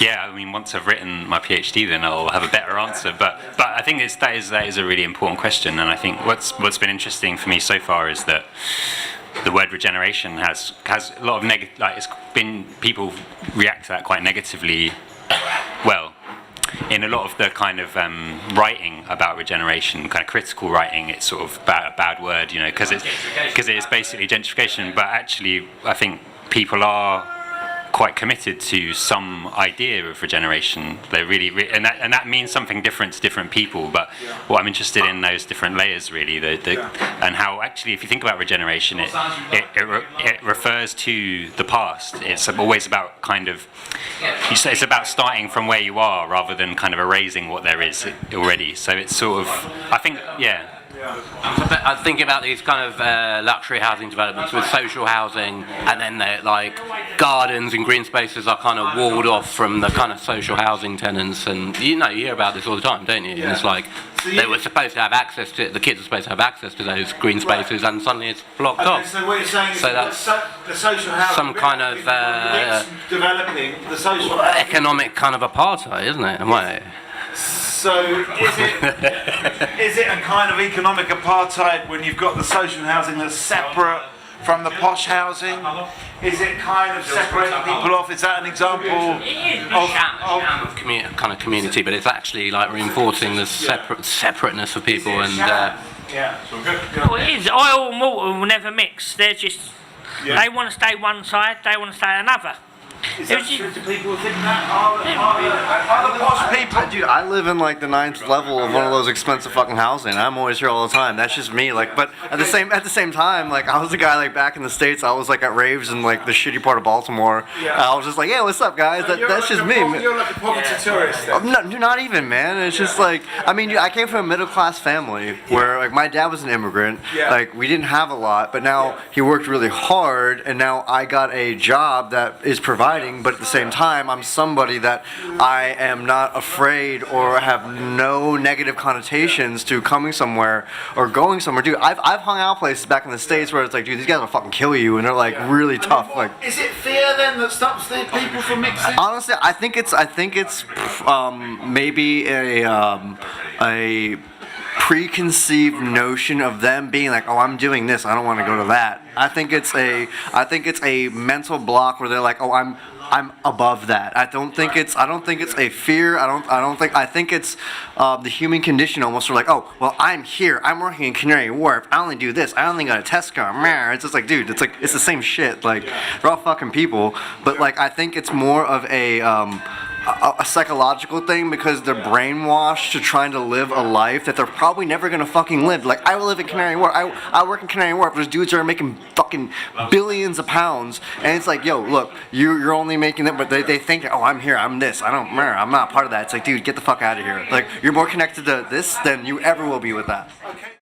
yeah, I mean, once I've written my PhD, then I'll have a better answer. But I think that is a really important question, and I think what's been interesting for me so far is that the word regeneration has a lot of it's been, people react to that quite negatively. Well, in a lot of the kind of writing about regeneration, kind of critical writing, it's sort of a bad word, you know, because it's basically gentrification. But actually, I think people are quite committed to some idea of regeneration. They're really, and that means something different to different people. But what I'm interested in those different layers, really, and how actually, if you think about regeneration, it refers to the past. It's always about kind of, it's about starting from where you are rather than kind of erasing what there is already. So it's sort of, I think, yeah. I'm thinking about these kind of luxury housing developments with social housing, and then they're like gardens and green spaces are kind of walled off from the kind of social housing tenants, and you hear about this all the time, don't you? And it's like they were supposed to have access to, the kids are supposed to have access to those green spaces, and suddenly it's blocked off. So what you're saying is that's the social housing, some kind of developing the social economic kind of apartheid, isn't it? In a way. So is it a kind of economic apartheid when you've got the social housing that's separate from the posh housing? Is it kind of separating people off? Is that an example of kind of community, but it's actually like reinforcing the separateness of people and. Well, it is. Oil and water will never mix. They're just. They want to stay one side. They want to stay another. Is that true? Do people think that? Are the posh people? Dude, I live in like the 9th level of one of those expensive fucking housing. I'm always here all the time. That's just me. Like, but at the same time, like I was a guy like back in the States. I was like at raves in like the shitty part of Baltimore. I was just like, yeah, what's up, guys? That's just me. You're like a poverty tourist. Then. Not even, man. It's just like, I mean, I came from a middle class family where like my dad was an immigrant. Like we didn't have a lot, but now he worked really hard, and now I got a job that is providing providing, but at the same time, I'm somebody that I am not afraid or have no negative connotations to coming somewhere or going somewhere. Dude, I've hung out places back in the States where it's like, dude, these guys will fucking kill you, and they're like really tough. Like, is it fear then that stops the people from mixing? honestly, I think it's maybe a preconceived notion of them being like, oh, I'm doing this, I don't want to go to that. I think it's a mental block where they're like, oh, I'm above that. I don't think it's a fear. I think it's the human condition almost. We're like, oh, well, I'm here. I'm working in Canary Wharf. I only do this. I only got a test car. Meh. It's just like, dude, it's the same shit. Like, they're all fucking people. But like, I think it's more of a psychological thing because they're brainwashed to trying to live a life that they're probably never gonna fucking live. Like, I live in Canary Wharf. I work in Canary Wharf. There's dudes that are making fucking billions of pounds, and it's like, yo, look, you're only making that, but they think, oh, I'm here, I'm this, I'm not part of that. It's like, dude, get the fuck out of here. Like, you're more connected to this than you ever will be with that.